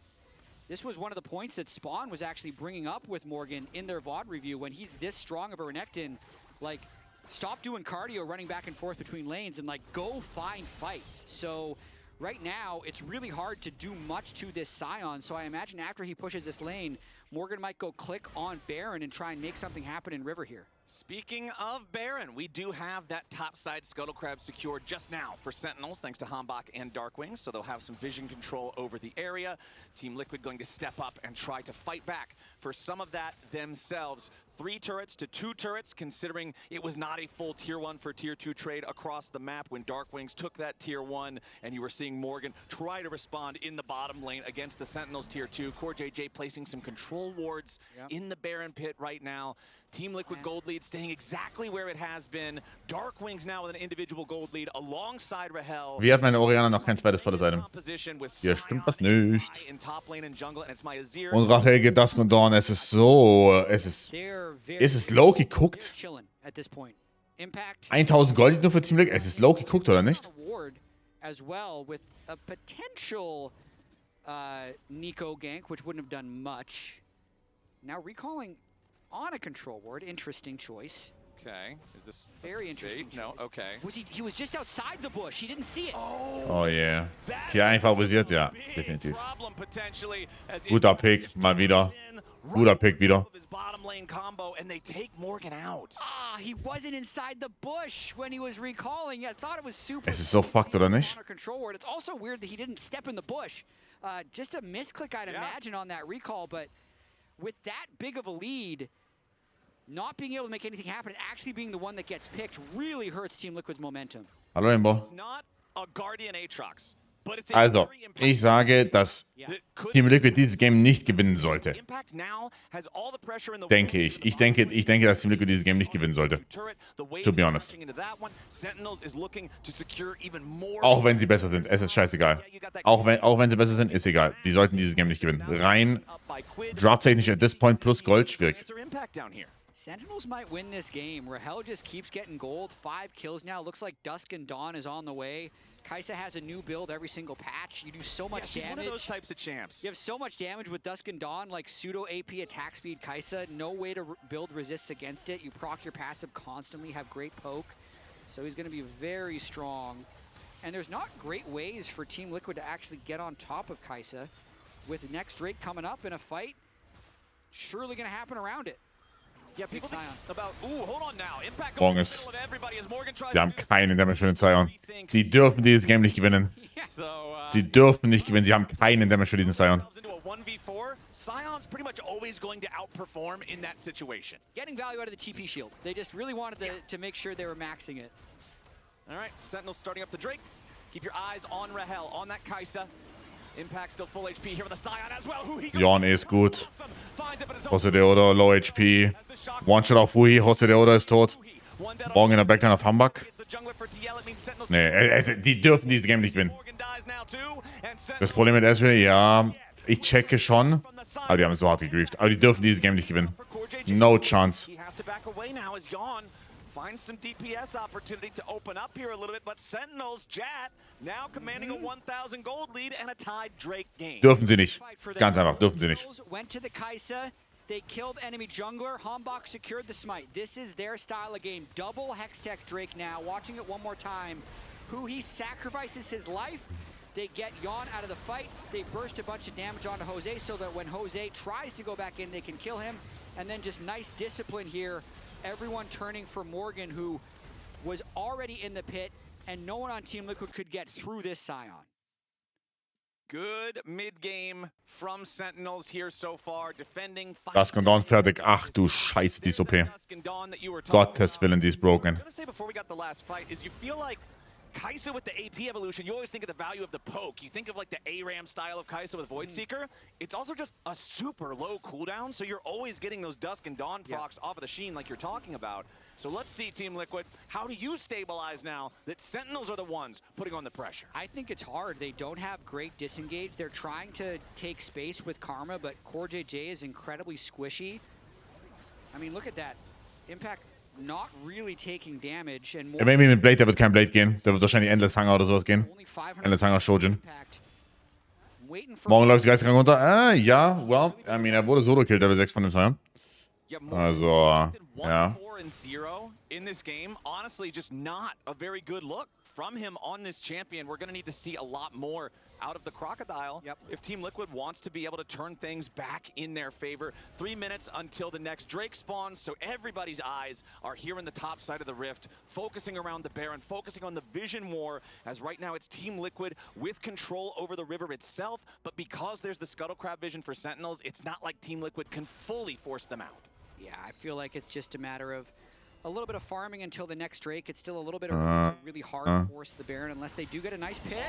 This was one of the points that Spawn was actually bringing up with Morgan in their VOD review. When he's this strong of a Renekton, like, stop doing cardio running back and forth between lanes and, like, go find fights. So right now, it's really hard to do much to this Scion. So I imagine after he pushes this lane, Morgan might go click on Baron and try and make something happen in River here. Speaking of Baron, we do have that topside Scuttle Crab secured just now for Sentinels, thanks to Hambak and Darkwings, so they'll have some vision control over the area. Team Liquid going to step up and try to fight back for some of that themselves. 3 turrets to 2 turrets, considering it was not a full tier 1 for tier 2 trade across the map when Darkwings took that tier 1, and you were seeing Morgan try to respond in the bottom lane against the Sentinels tier 2. Core JJ placing some control wards in the Baron pit right now. Team Liquid gold lead staying exactly where it has been. Darkwings now with an individual gold lead alongside Rahel. Wie hat meine Oriana noch kein zweites Vorderseite? Hier stimmt was nicht. Und Rachel geht das und Dawn. Es ist so. Es ist low geguckt. 1000 Gold nur für Team Liquid. Es ist low geguckt, oder nicht? As well with a potential Nico gank, which wouldn't have done much. Now recalling on a control ward, interesting choice. Okay, is this very interesting? No, okay. Was he was just outside the bush. He didn't see it. Oh yeah. Hier einen favorisiert, ja, definitiv. Guter Pick, mal wieder. Guter Pick wieder. Ah, he wasn't inside the bush when he was recalling. I thought it was super. Es ist so fucked, oder nicht? It's also weird that he didn't step in the bush. Just a misclick, I'd imagine, on that recall, but with that big of a lead, not being able to make anything happen and actually being the one that gets picked really hurts Team Liquid's momentum. Hallo, Imbo. Not a Guardian Aatrox. But it's a Also, very ich sage, dass Team Liquid dieses Game nicht gewinnen sollte. Impact now has all the pressure in the Denke ich. Ich denke, dass Team Liquid dieses Game nicht gewinnen sollte. To be honest. Auch wenn sie besser sind, es ist scheißegal. Auch wenn sie besser sind, ist egal. Die sollten dieses Game nicht gewinnen. Rein drafttechnisch at this point plus Gold, schwierig. Sentinels might win this game. Rahel just keeps getting gold. 5 kills now. Looks like Dusk and Dawn is on the way. Kaisa has a new build every single patch. You do so much she's damage. One of those types of champs. You have so much damage with Dusk and Dawn, like pseudo AP attack speed Kaisa. No way to build resists against it. You proc your passive constantly, have great poke. So he's going to be very strong. And there's not great ways for Team Liquid to actually get on top of Kaisa. With next Drake coming up in a fight, surely going to happen around it. Yeah, people think about, hold on now. Impact Morgen ist. Die haben keinen Damage für den Sion. Die dürfen dieses Game nicht gewinnen. Sie dürfen nicht gewinnen. Sie haben keinen Damage für diesen Sion. Sion's pretty much always going to outperform in that situation. Getting value out of the TP shield. They just really wanted to make sure they were maxing it. All right, Sentinels starting up the Drake. Keep your eyes on Rahel, on that Kaisa. Impact still full HP here with the Sion as well. Jorn ist gut. Jose Deodo, low HP. One-Shot auf Wuhi. Jose Deodo ist tot. Morgen in der Backline auf Hambak. Nee, die dürfen dieses Game nicht gewinnen. Das Problem mit Ezreal, ja, ich checke schon. Aber die haben es so hart gegrieft. Aber die dürfen dieses Game nicht gewinnen. No chance. Find some DPS opportunity to open up here a little bit, but Sentinels, Jat, now commanding a 1,000 gold lead and a tied Drake game. Dürfen sie nicht. Ganz einfach, dürfen sie nicht. Went to the Kaisa. They killed enemy jungler. Hambak secured the smite. This is their style of game. Double Hextech Drake now. Watching it one more time. He sacrifices his life. They get Yawn out of the fight. They burst a bunch of damage onto Jose so that when Jose tries to go back in, they can kill him. And then just nice discipline here. Everyone turning for Morgan, who was already in the pit, and no one on Team Liquid could get through this Sion. Good mid-game from Sentinels here so far, defending. Dusk and Dawn fertig. Ach du Scheiße, die ist OP. Gottes Willen, die ist broken. I was gonna say before we got the last fight is you feel like Kaisa with the AP evolution, you always think of the value of the poke. You think of like the ARAM style of Kaisa with Void Seeker. It's also just a super low cooldown, so you're always getting those Dusk and Dawn procs off of the Sheen like you're talking about. So let's see, Team Liquid, how do you stabilize now that Sentinels are the ones putting on the pressure? I think it's hard. They don't have great disengage. They're trying to take space with Karma, but Core JJ is incredibly squishy. I mean, look at that. Impact not really taking damage and more. Maybe mit Blade, der wird kein Blade gehen. Der wird wahrscheinlich Endless Hunger oder sowas gehen. Endless Hunger Shojin. Morgen läuft die Geistgang runter. Ja, well, I mean, er wurde solo-killed, Level 6 von dem Sion. Also, ja. In this game, honestly, just not a very good look from him on this champion. We're going to need to see a lot more out of the Crocodile if Team Liquid wants to be able to turn things back in their favor. 3 minutes until the next Drake spawns, so everybody's eyes are here in the top side of the Rift, focusing around the Baron, focusing on the Vision War, as right now it's Team Liquid with control over the river itself, but because there's the Scuttle Crab vision for Sentinels, it's not like Team Liquid can fully force them out. Yeah, I feel like it's just a matter of a little bit of farming until the next Drake. It's still a little bit of really hard to force the Baron unless they do get a nice pick.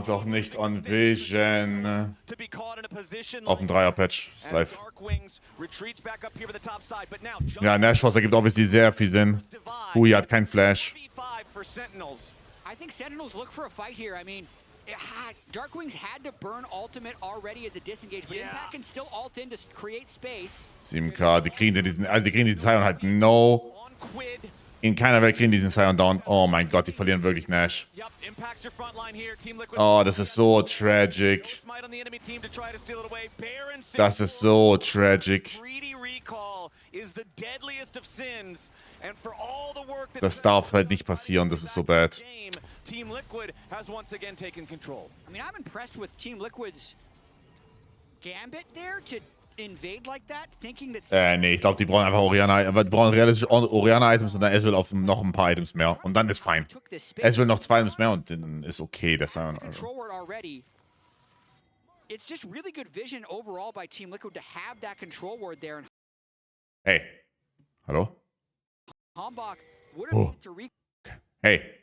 Doch nicht on Vision. Auf dem Dreier-Patch. Ist live. Ja, Nashforce ergibt obviously sehr viel Sinn. Hui hat keinen Flash. I think Sentinels look for a fight here. I mean, Darkwings had to burn ultimate already as a disengage, but Impact can still ult in to create space. 7k, die kriegen diesen Sion halt in keiner Welt kriegen diesen Sion down. Oh mein Gott, die verlieren wirklich Nash. Oh, das ist so tragic. Das ist so tragic. Das darf halt nicht passieren, das ist so bad. Team Liquid has once again taken control. I mean, I'm impressed with Team Liquid's gambit there to invade like that, thinking that. Nee, ich glaube, die brauchen einfach realistische Orianna-Items und dann Ezreal auf noch ein paar Items mehr. Und dann ist fein. Ezreal noch 2 Items mehr und dann ist okay. Das It's just really good vision overall by Team Liquid to have that control ward there. Hey. Hallo? Hambak Oh. Hey.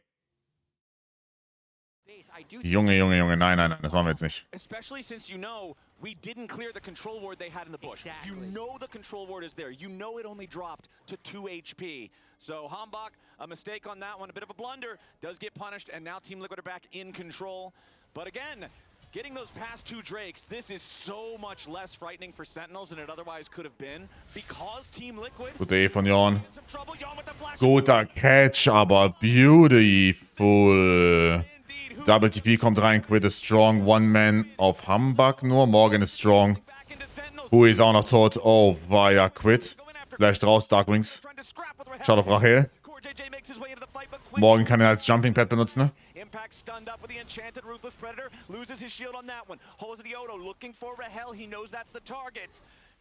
Junge, Junge, Junge, nein, nein, nein, das machen wir jetzt nicht. Especially since you know we didn't clear the control ward they had in the bush. Exactly. You know the control ward is there. You know it only dropped to 2 HP. So Hambach, a mistake on that one, a bit of a blunder, does get punished, and now Team Liquid are back in control. But again, getting those past 2 Drakes, this is so much less frightening for Sentinels than it otherwise could have been. Because Team Liquid... Gute E von Jorn. Guter Catch, aber beautiful. Double TP kommt rein, Quid ist strong. One Man auf Hambach nur. Morgan ist strong. Hui ist auch noch tot. Oh, war ja Quid. Vielleicht raus, Darkwings. Schaut auf Rachel. Morgan kann er als Jumping Pad benutzen, ne? Impact stunned up with the enchanted Ruthless Predator, loses his shield on that one. Holds the Odo looking for Rahel, he knows that's the target.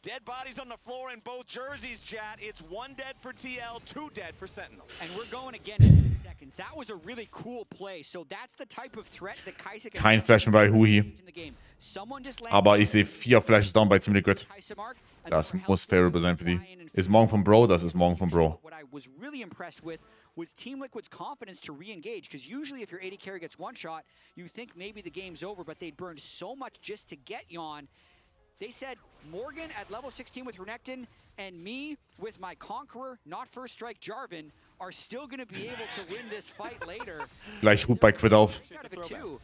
Dead bodies on the floor in both jerseys, chat. It's 1 dead for TL, 2 dead for Sentinel. And we're going again in 6 seconds. That was a really cool play. So that's the type of threat that Kaisa can Kein Flash mehr bei Hui. Aber ich sehe 4 Flashes down bei Team Liquid. Das muss favorable sein für die. Ist morgen vom Bro? Das ist morgen vom Bro. What I was really impressed with was Team Liquid's confidence to re-engage, because usually if your AD carry gets one shot, you think maybe the game's over, but they burned so much just to get Yon. They said Morgan at level 16 with Renekton and me with my Conqueror, not first strike Jarvan, are still going to be able to win this fight later. Gleich Hut bei Quid auf.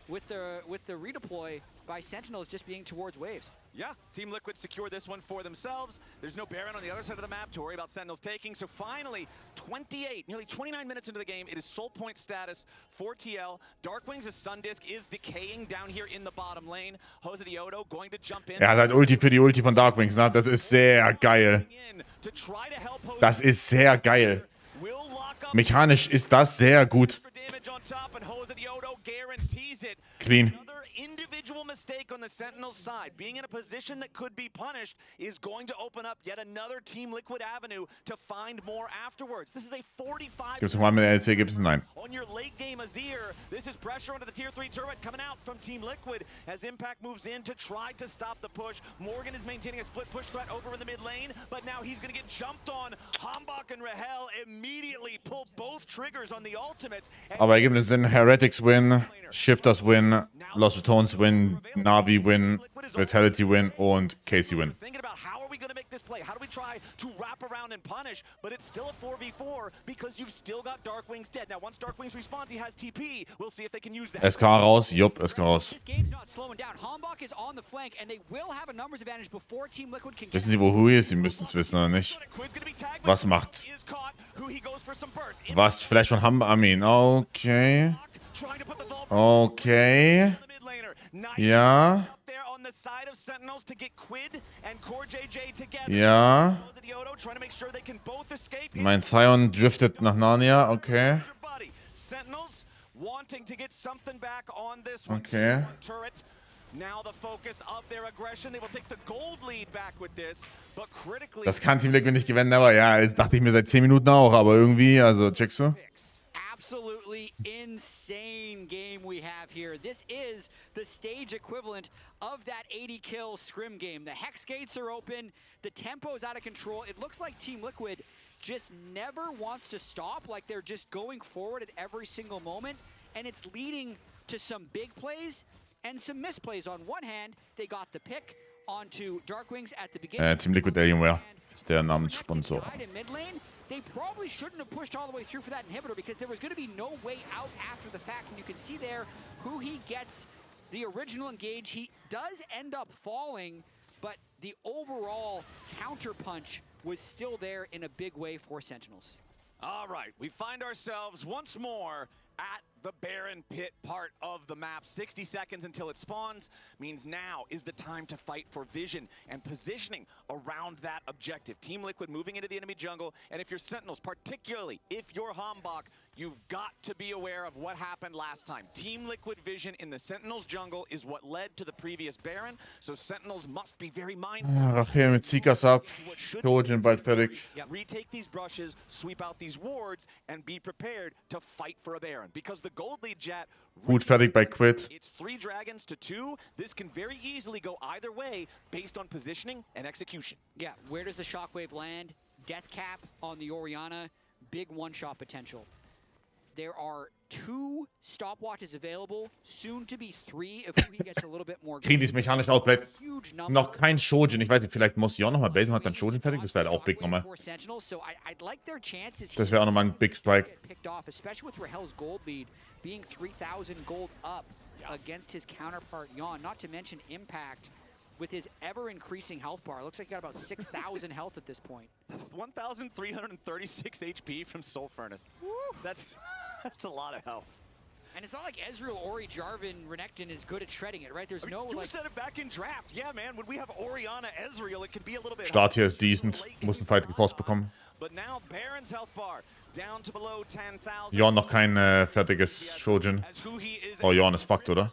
With the redeploy by Sentinels just being towards waves. Yeah, Team Liquid secure this one for themselves. There's no Baron on the other side of the map to worry about Sentinels taking. So finally, 28, nearly 29 minutes into the game, it is soul point status for TL. Darkwings' Sundisk is decaying down here in the bottom lane. Jose Diodo going to jump in. Er hat halt Ulti für die Ulti von Darkwings, ne? Das ist sehr geil. Das ist sehr geil. Mechanisch ist das sehr gut. Clean. Individual mistake on the Sentinel's side, being in a position that could be punished, is going to open up yet another Team Liquid avenue to find more afterwards. This is a 45. Gibt's nochmal mit LC? Gibt's nein. On your late game Azir, this is pressure onto the tier 3 turret coming out from Team Liquid as Impact moves in to try to stop the push. Morgan is maintaining a split push threat over in the mid lane, but now he's going to get jumped on. Hambach and Rahel immediately pull both triggers on the ultimates. Aber Ergebnisse sind Heretics win, Shifters win, Lost Tones win, Navi win, Vitality win und Casey win. Thinking about how are we going to make this play? How do we try to wrap around and punish? But it's still a 4v4 because you've still got Darkwings dead. Now once Darkwings respawns, he has TP. We'll see if they can use that. SK raus, jupp, SK raus. This game's not slowing down. Hambach is on the flank and they will have a numbers advantage before Team Liquid can get. Wissen Sie, wo Hui ist? Sie müssen es wissen, oder nicht? Was macht? Was? Flash von Hambach? I mean, okay. Okay. Ja. Ja. Mein Sion driftet nach Narnia, okay. Okay. Das kann Team Liquid nicht gewinnen, aber ja, jetzt dachte ich mir seit 10 Minuten auch, aber irgendwie, also checkst du? Absolutely insane game we have here. This is the stage equivalent of that 80 kill scrim game. The hex gates are open, the tempo's out of control. It looks like Team Liquid just never wants to stop, like they're just going forward at every single moment, and it's leading to some big plays and some misplays. On one hand, they got the pick onto Darkwings at the beginning. Team Liquid Alienware ist der Namenssponsor. They probably shouldn't have pushed all the way through for that inhibitor because there was going to be no way out after the fact. And you can see there who he gets the original engage. He does end up falling, but the overall counter punch was still there in a big way for Sentinels. All right, we find ourselves once more at the Baron Pit part of the map. 60 seconds until it spawns means now is the time to fight for vision and positioning around that objective. Team Liquid moving into the enemy jungle, and if you're Sentinels, particularly if you're Hambach, you've got to be aware of what happened last time. Team Liquid vision in the Sentinels jungle is what led to the previous Baron, so Sentinels must be very mindful. Rachel mit Seekers ab, Trojan bald fertig. Retake these brushes, sweep out these wards, and be prepared to fight for a Baron. Because the gold lead, Jet, Gut fertig bei Quid. It's 3 dragons to 2. This can very easily go either way based on positioning and execution. Yeah, where does the shockwave land? Death cap on the Orianna. big one-shot potential. There are 2 stopwatches available, soon to be 3 if he gets a little bit more. Kriegen dieses mechanische Outplay. Noch kein Shojin. Ich weiß nicht, vielleicht muss Jon nochmal basen und hat dann Shojin fertig. Das wäre halt auch big nochmal. Das wäre auch nochmal ein Big Strike. Especially with Rahel's gold lead being 3,000 gold up against his counterpart Jon. Not to mention Impact with his ever-increasing health bar. Looks like he got about 6,000 health at this point. 1,336 HP from Soul Furnace. Woo. That's a lot of health. And it's not like Ezreal, Ori, Jarvan, Renekton is good at shredding it, right? There's no you like... said it back in draft. Yeah, man, when we have Orianna, Ezreal, it can be a little bit... Start hier ist decent. Muss einen Fight geforst bekommen. But now Baron's health bar down to below 10,000. Jon noch kein fertiges Shojin. Oh, Jon ist fucked, oder?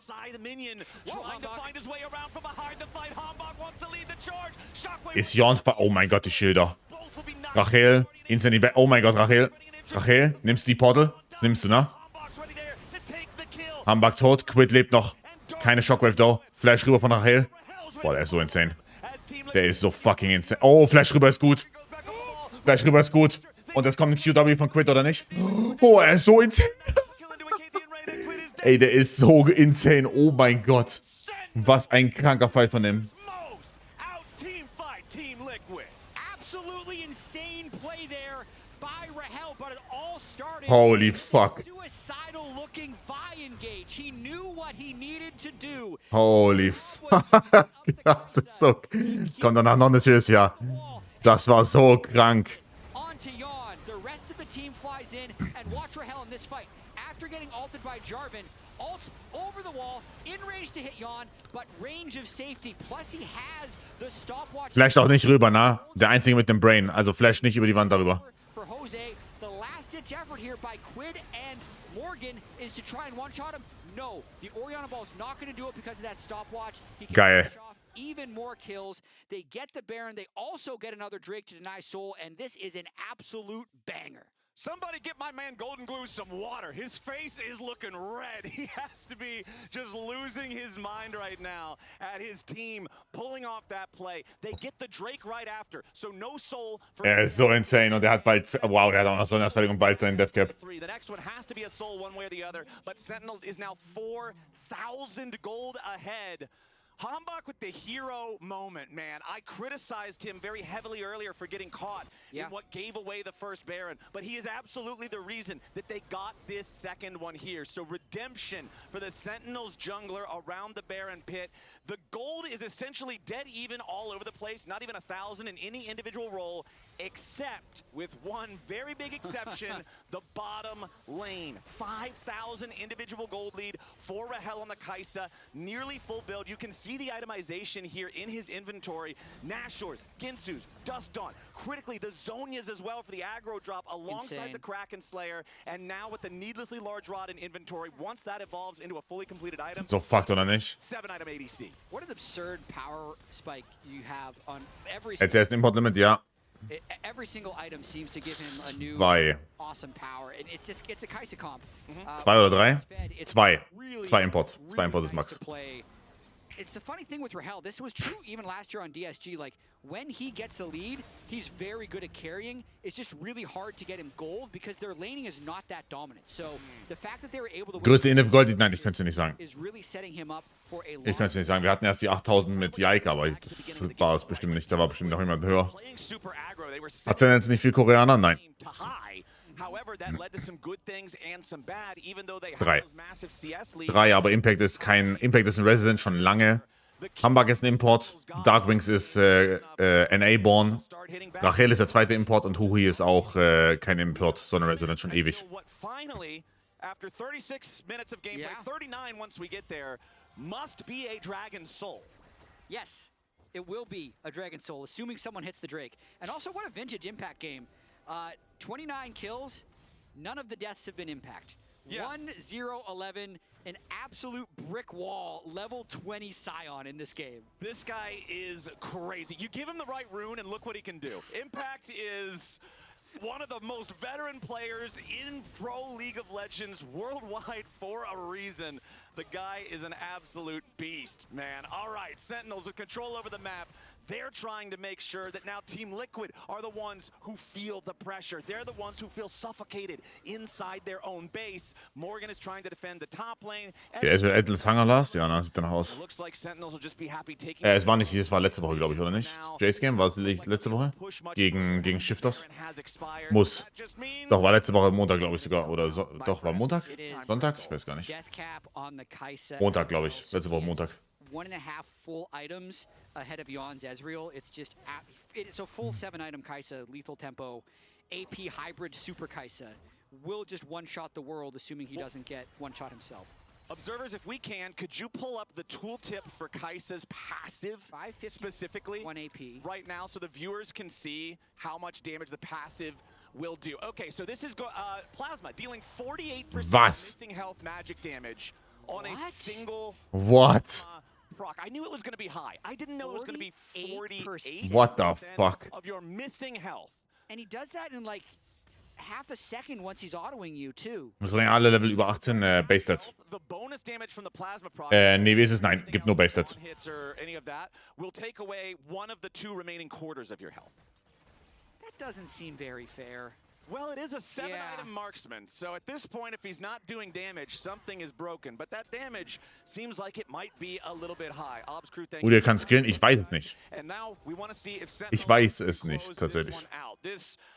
Ist Jon oh mein Gott, die Schilder. Rachel, instant back. Oh mein Gott, Rachel. Rachel, nimmst du die Portal? Das nimmst du, ne? Hambak tot, Quid lebt noch. Keine Shockwave da. Flash rüber von Rachel. Boah, der ist so insane. Der ist so fucking insane. Oh, Flash rüber ist gut. Flash rüber ist gut. Und es kommt ein QW von Quid, oder nicht? Oh, er ist so insane. Ey, der ist so insane. Oh mein Gott. Was ein kranker Fight von ihm. Holy fuck. Holy fuck. Das ist so... Kommt danach noch eine Tschüss, ja. Das war so krank. Flash auch nicht rüber, na? Der Einzige mit dem Brain. Also Flash nicht über die Wand darüber. Effort here by Quid and Morgan is to try and one-shot him. No, the Orianna ball is not going to do it because of that stopwatch. He can finish off even more kills. They get the Baron. They also get another Drake to deny Soul, and this is an absolute banger. Somebody get my man Golden Glue some water. His face is looking red. He has to be just losing his mind right now at his team pulling off that play. They get the Drake right after, so no Soul. Er ist so insane und er hat bald... Wow, der hat auch noch so eine Ausfertigung bald seinen Deathcap. The next one has to be a Soul one way or the other, but Sentinels is now 4,000 gold ahead. Hambak with the hero moment, man. I criticized him very heavily earlier for getting caught in what gave away the first Baron, but he is absolutely the reason that they got this second one here. So redemption for the Sentinels jungler around the Baron pit. The gold is essentially dead even all over the place, not even 1,000 in any individual role, except with one very big exception, the bottom lane. 5,000 individual gold lead for Rahel on the Kai'Sa, nearly full build. You can see the itemization here in his inventory. Nashor's, Ginsu's, Dust Dawn, critically the Zhonya's as well for the aggro drop alongside the Kraken Slayer, and now with the needlessly large rod in inventory, once that evolves into a fully completed item. So fucked oder nicht? 7-item ADC. What an absurd power spike you have on every Jetzt erst Import Limit, ja. Every single item seems to give him a new awesome power, and it's a Kai'Sa comp. 2 oder 3? 2. 2 Imports. 2 Imports ist Max. It's the funny thing with Rahel. This was true even last year on DSG. Like, when he gets a lead, he's very good at carrying. It's just really hard to get him gold because their laning is not that dominant. So the fact that they were able to größte Indiv Gold, nein, ich könnte es nicht sagen. is really setting him up for a Ich könnte es nicht sagen. Wir hatten erst die 8.000 mit Jaika, aber das war es bestimmt nicht. Da war bestimmt noch jemand höher. Hat er jetzt nicht viel Koreaner? Nein. However, that led to some good things and some bad, even though they 3. have those massive CS leads. 3, aber Impact ist ein Resident schon lange. Hambak ist ein Import. Darkwings ist NA-born. Rachel ist der zweite Import und Huhi ist auch kein Import, sondern Resident schon ewig. After 36 minutes of gameplay, 39 once we get there, must be a Dragon Soul. Yes, it will be a Dragon Soul, assuming someone hits the Drake. And also, what a vintage Impact game. 29 kills, none of the deaths have been Impact. 1-0-11, an absolute brick wall, level 20 Scion in this game. This guy is crazy. You give him the right rune and look what he can do. Impact is one of the most veteran players in Pro League of Legends worldwide for a reason. The guy is an absolute beast, man. All right, Sentinels with control over the map. They're trying to make sure that now Team Liquid are the ones who feel the pressure. They're the ones who feel suffocated inside their own base. Morgan is trying to defend the top lane. Der ist wieder Atlas Hunger Last? Ja, sieht danach aus. Looks like Sentinels will just be happy taking Es war nicht, es war letzte Woche, glaube ich, oder nicht? Jace Game war es letzte Woche? Gegen Shifters? Muss. Doch, war letzte Woche Montag, glaube ich sogar. Oder doch, war Montag? Sonntag? Ich weiß gar nicht. Montag, glaube ich. Letzte Woche Montag. 1.5 full items ahead of Yon's Ezreal. It's just it's a full 7-item Kai'Sa, lethal tempo, AP hybrid super Kai'Sa. Will just one-shot the world, assuming he doesn't get one-shot himself. Observers, if we can, could you pull up the tooltip for Kai'Sa's passive specifically 1 AP right now so the viewers can see how much damage the passive will do? Okay, so this is Plasma dealing 48% missing health magic damage on a single proc. I knew it was going to be high. I didn't know it was going to be 48%. What the fuck? Of your missing health. And he does that in like half a second once he's autoing you too. Das sind alle Level über 18 Base Stats. The bonus damage from the plasma proc. Nee, wie ist es? Nein, gibt nur Base Stats. Hits or any of that will take away one of the 2 remaining quarters of your health. That doesn't seem very fair. Well, it is a 7-item marksman, so at this point, if he's not doing damage, something is broken. But that damage seems like it might be a little bit high. Obs Crew, thank you. Oder er kann skillen? Ich weiß es nicht. And now we want to see if Ich weiß es nicht, tatsächlich.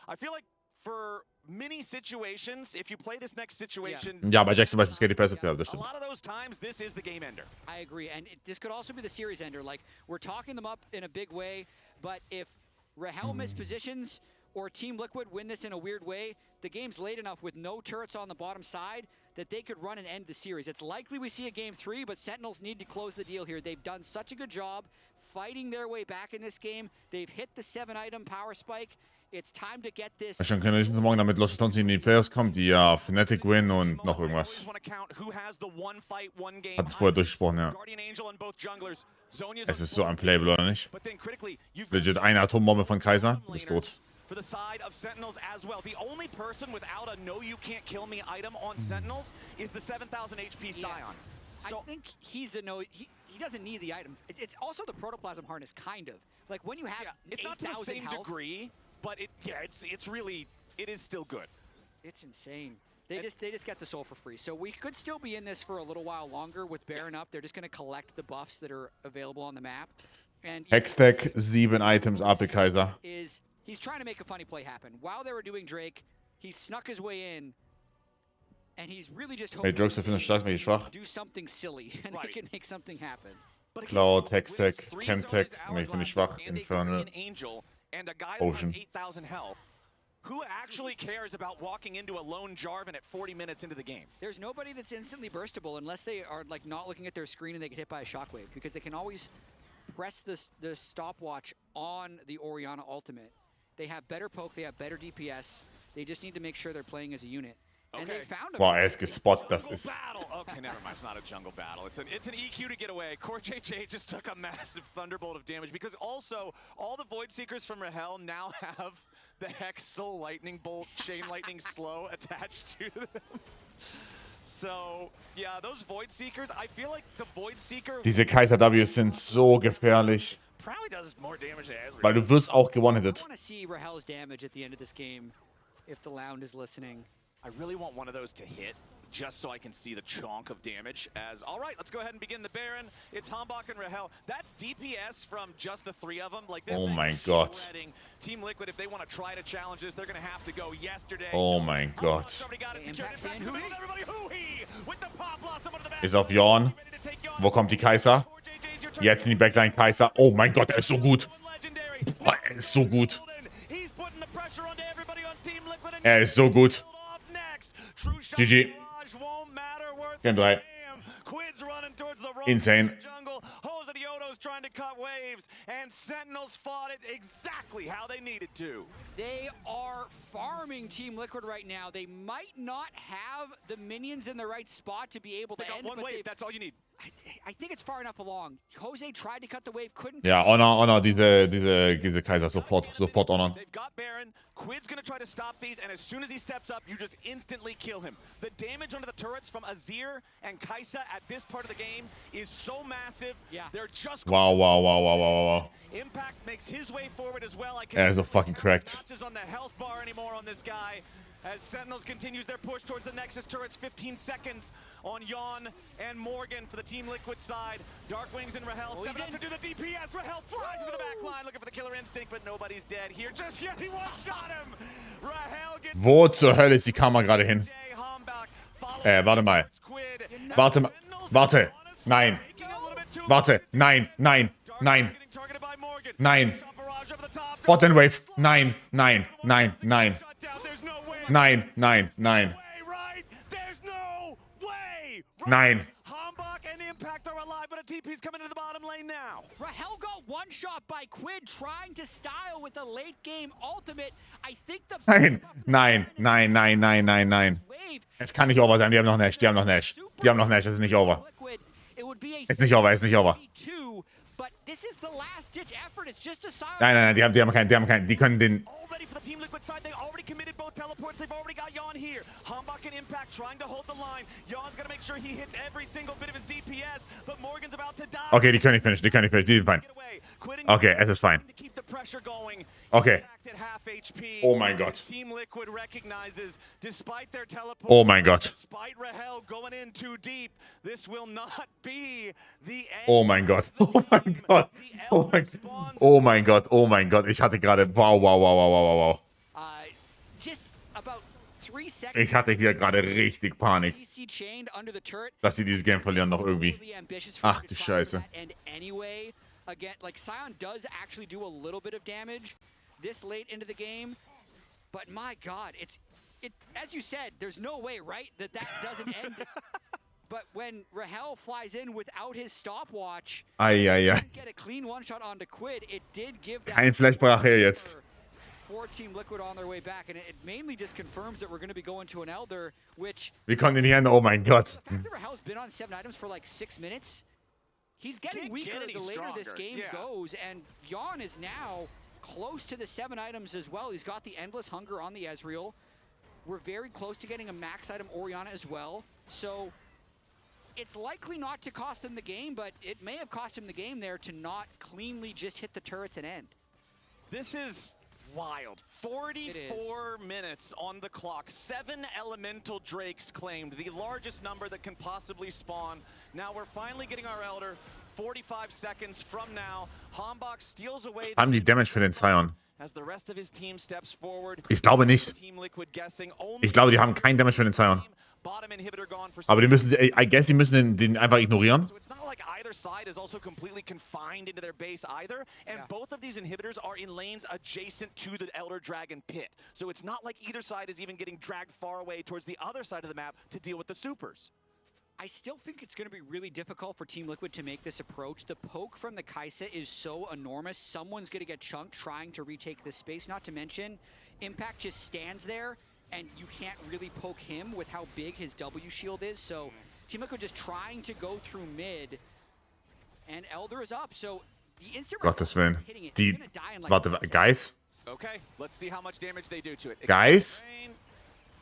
I feel like for many situations, if you play this next situation, Ja, bei Jack zum Beispiel skillt die Passive, ja, das a stimmt. lot of those times, this is the game ender. I agree, and this could also be the series ender. Like, we're talking them up in a big way, but if Rahel mispositions or Team Liquid win this in a weird way, the game's late enough with no turrets on the bottom side that they could run and end the series. It's likely we see a game 3, but Sentinels need to close the deal here. They've done such a good job fighting their way back in this game. They've hit the 7-item power spike. It's time to get this. Schon können wir morgen damit Los Stones in die Playoffs kommen, die ja Fnatic Win und noch irgendwas. Hat es vorher durchgesprochen, ja. Es ist so unplayable, oder nicht? Legit eine Atombombe von Kai'Sa, du bist tot. For the side of Sentinels as well. The only person without a no you can't kill me item on Sentinels is the 7,000 HP Scion. So, I think he's a no, he doesn't need the item. It's also the protoplasm harness, kind of. Like when you have it's not to the same degree, but it's really, it is still good. It's insane. They just get the soul for free. So we could still be in this for a little while longer with Baron up. They're just going to collect the buffs that are available on the map. And Hextech, 7 Items, AP Kai'Sa. He's trying to make a funny play happen. While they were doing Drake, he snuck his way in, and he's really just hoping Jokes finden stark, wenn ich schwach. do something silly, and they can make something happen. Cloud, Hextech, Chemtech, nee, finde ich schwach. Infernal, Ocean. Who actually cares about walking into a lone Jarvan at 40 minutes into the game? There's nobody that's instantly burstable unless they are like not looking at their screen and they get hit by a shockwave, because they can always press the stopwatch on the Orianna ultimate. They have better poke, they have better DPS. They just need to make sure they're playing as a unit. And they found him. Boah, ist gespottet, das ist... Okay, never mind, it's not a jungle battle. It's an EQ to get away. Core JJ just took a massive thunderbolt of damage because also all the Void Seekers from Rahel now have the Hex Soul Lightning Bolt Chain Lightning Slow attached to them. So, yeah, those Void Seekers, I feel like the Void Seeker... Diese Kai'Sa W's sind so gefährlich. Probably does more damage than Weil du wirst auch gewonnettet. I want to see Rahel's damage at the end of this game if the Lounge is listening. I really want one of those to hit, just so I can see the chunk of damage. All right, let's go ahead and begin the Baron. It's Hambach and Rahel. That's DPS from just the 3 of them. Like this. Oh my God. Team Liquid, if they want to try to challenge this, they're going to have to go yesterday. Oh mein Gott. Ist auf Yorn. Wo kommt die Kai'Sa? Jetzt in die Backline Kai'Sa. Oh mein Gott, er ist so gut. Boah, er ist so gut. Er ist so gut. GG. Game 3. Insane. Trying to cut waves, and Sentinels fought it exactly how they needed to. They are farming Team Liquid right now. They might not have the minions in the right spot to be able to end. One wave, that's all you need. I think it's far enough along. Jose tried to cut the wave, couldn't. Ja, Honor, diese Kaiser sofort Honor. They've got Baron. Quid's gonna try to stop these, and as soon as he steps up, you just instantly kill him. The damage under the turrets from Azir and Kai'Sa at this part of the game is so massive. Yeah. They're just Wow. Impact makes his way forward as well. Er ist so fucking cracked. Touches on the health bar anymore on this guy. As Sentinels continues their push towards the Nexus turrets, 15 seconds on Yawn and Morgan for the Team Liquid side. Darkwings and Rahel stepping up to do the DPS. Rahel flies into the back line looking for the killer instinct, but nobody's dead here just yet. He one-shot him. Rahel gets... Wo zur Hölle ist die Kamera gerade hin? Warte mal. Warte. Nein. Warte. Nein. Bot and Wave. Nein. Nein. Hombach and Impact are alive, but a TP's coming to the bottom lane now. Rahel got one shot by Quid trying to style with a late game ultimate. I think the Nein. Es kann nicht over sein. Die haben noch Nash. Es ist nicht over. Ist nicht over. But this is the last ditch effort. It's just a silent. Nein, die haben keinen. Die können den... Already for the Team Liquid side, they already committed both teleports. They've already got Yawn here. Hombach and Impact trying to hold the line. Yawn's gonna make sure he hits every single bit of his DPS, but Morgan's about to die. Okay, die können nicht finishen. Die sind fein. Okay, es ist fein. Okay. Oh mein Gott. Team Liquid recognizes, despite their teleport, Oh mein Gott. despite Rahel going in too deep, this will not be the end. Oh mein Gott. Oh mein Gott. Ich hatte gerade... Wow. Just about 3 seconds. Ich hatte hier gerade richtig Panik, CC chained under the turret. dass sie dieses Game verlieren noch irgendwie. Really ambitious for Ach him du to try Scheiße. that end anyway, again, like Sion does actually do a little bit of damage this late into the game, but my God, it as you said, there's no way, right, that doesn't end. But when Rahel flies in without his stopwatch, get a clean one shot onto Quid, it did give that Kein Flashbrache jetzt. for Team Liquid on their way back, and it mainly just confirms that we're going to be going to an Elder, which Wir konnten ihn hier... Oh mein Gott. the fact that Rahel's been on 7 items for like 6 minutes, he's getting Can't weaker get any the later this stronger, game yeah. goes, and Yawn is now close to the 7 items as well. He's got the Endless Hunger on the Ezreal. We're very close to getting a max item Orianna as well, so it's likely not to cost them the game, but it may have cost him the game there to not cleanly just hit the turrets and end. This is wild. 44 minutes on the clock. 7 elemental drakes claimed, the largest number that can possibly spawn. Now we're finally getting our Elder. 45 seconds from now. Hombach steals away. Haben die Damage für den Sion? As the rest of his team steps forward. Ich glaube nicht. Team Liquid guessing only. Ich glaube, die haben keinen Damage für den Sion. Bottom inhibitor gone for. Aber die müssen... I guess, sie müssen den einfach ignorieren. So it's not like either side is also completely confined into their base either, and both of these inhibitors are in lanes adjacent to the Elder Dragon pit. So it's not like either side is even getting dragged far away towards the other side of the map to deal with the supers. I still think it's going to be really difficult for Team Liquid to make this approach. The poke from the Kai'Sa is so enormous. Someone's going to get chunked trying to retake this space. Not to mention, Impact just stands there, and you can't really poke him with how big his W shield is. So Team Liquid just trying to go through mid, and Elder is up. So the instant Gottes Willen. hitting it, Die... it's gonna die in like Warte, 10 Guys? Okay, let's see how much damage they do to it. Guys?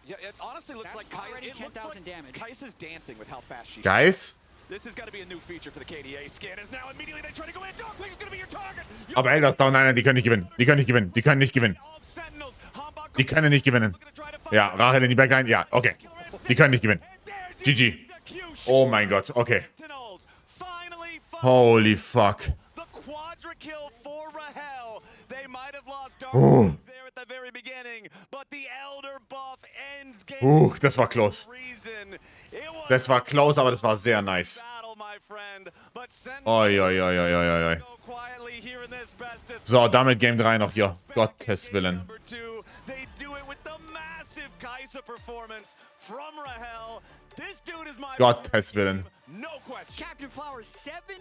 Yeah, it honestly looks That's like already it looks 10,000 damage. Kai'Sa's dancing with how fast she. Guys? This has got to be a new feature for the KDA scan. Is now immediately they try to go in. Darkwing is going to be your target. Aber Elder ist down. Nein, die können nicht gewinnen. Die können nicht gewinnen. Die können nicht gewinnen. Ja, Rahel in die Backline. Ja, okay. Die können nicht gewinnen. GG. Oh mein Gott, okay. Holy fuck. The quadra kill for Rahel. They might have lost Darkwing there at the very beginning, but the Elder buff ends game. Das war close. Das war close, aber das war sehr nice. Oi. So, damit Game 3 noch hier. Gottes Willen. Gottes Willen. Captain Flowers 17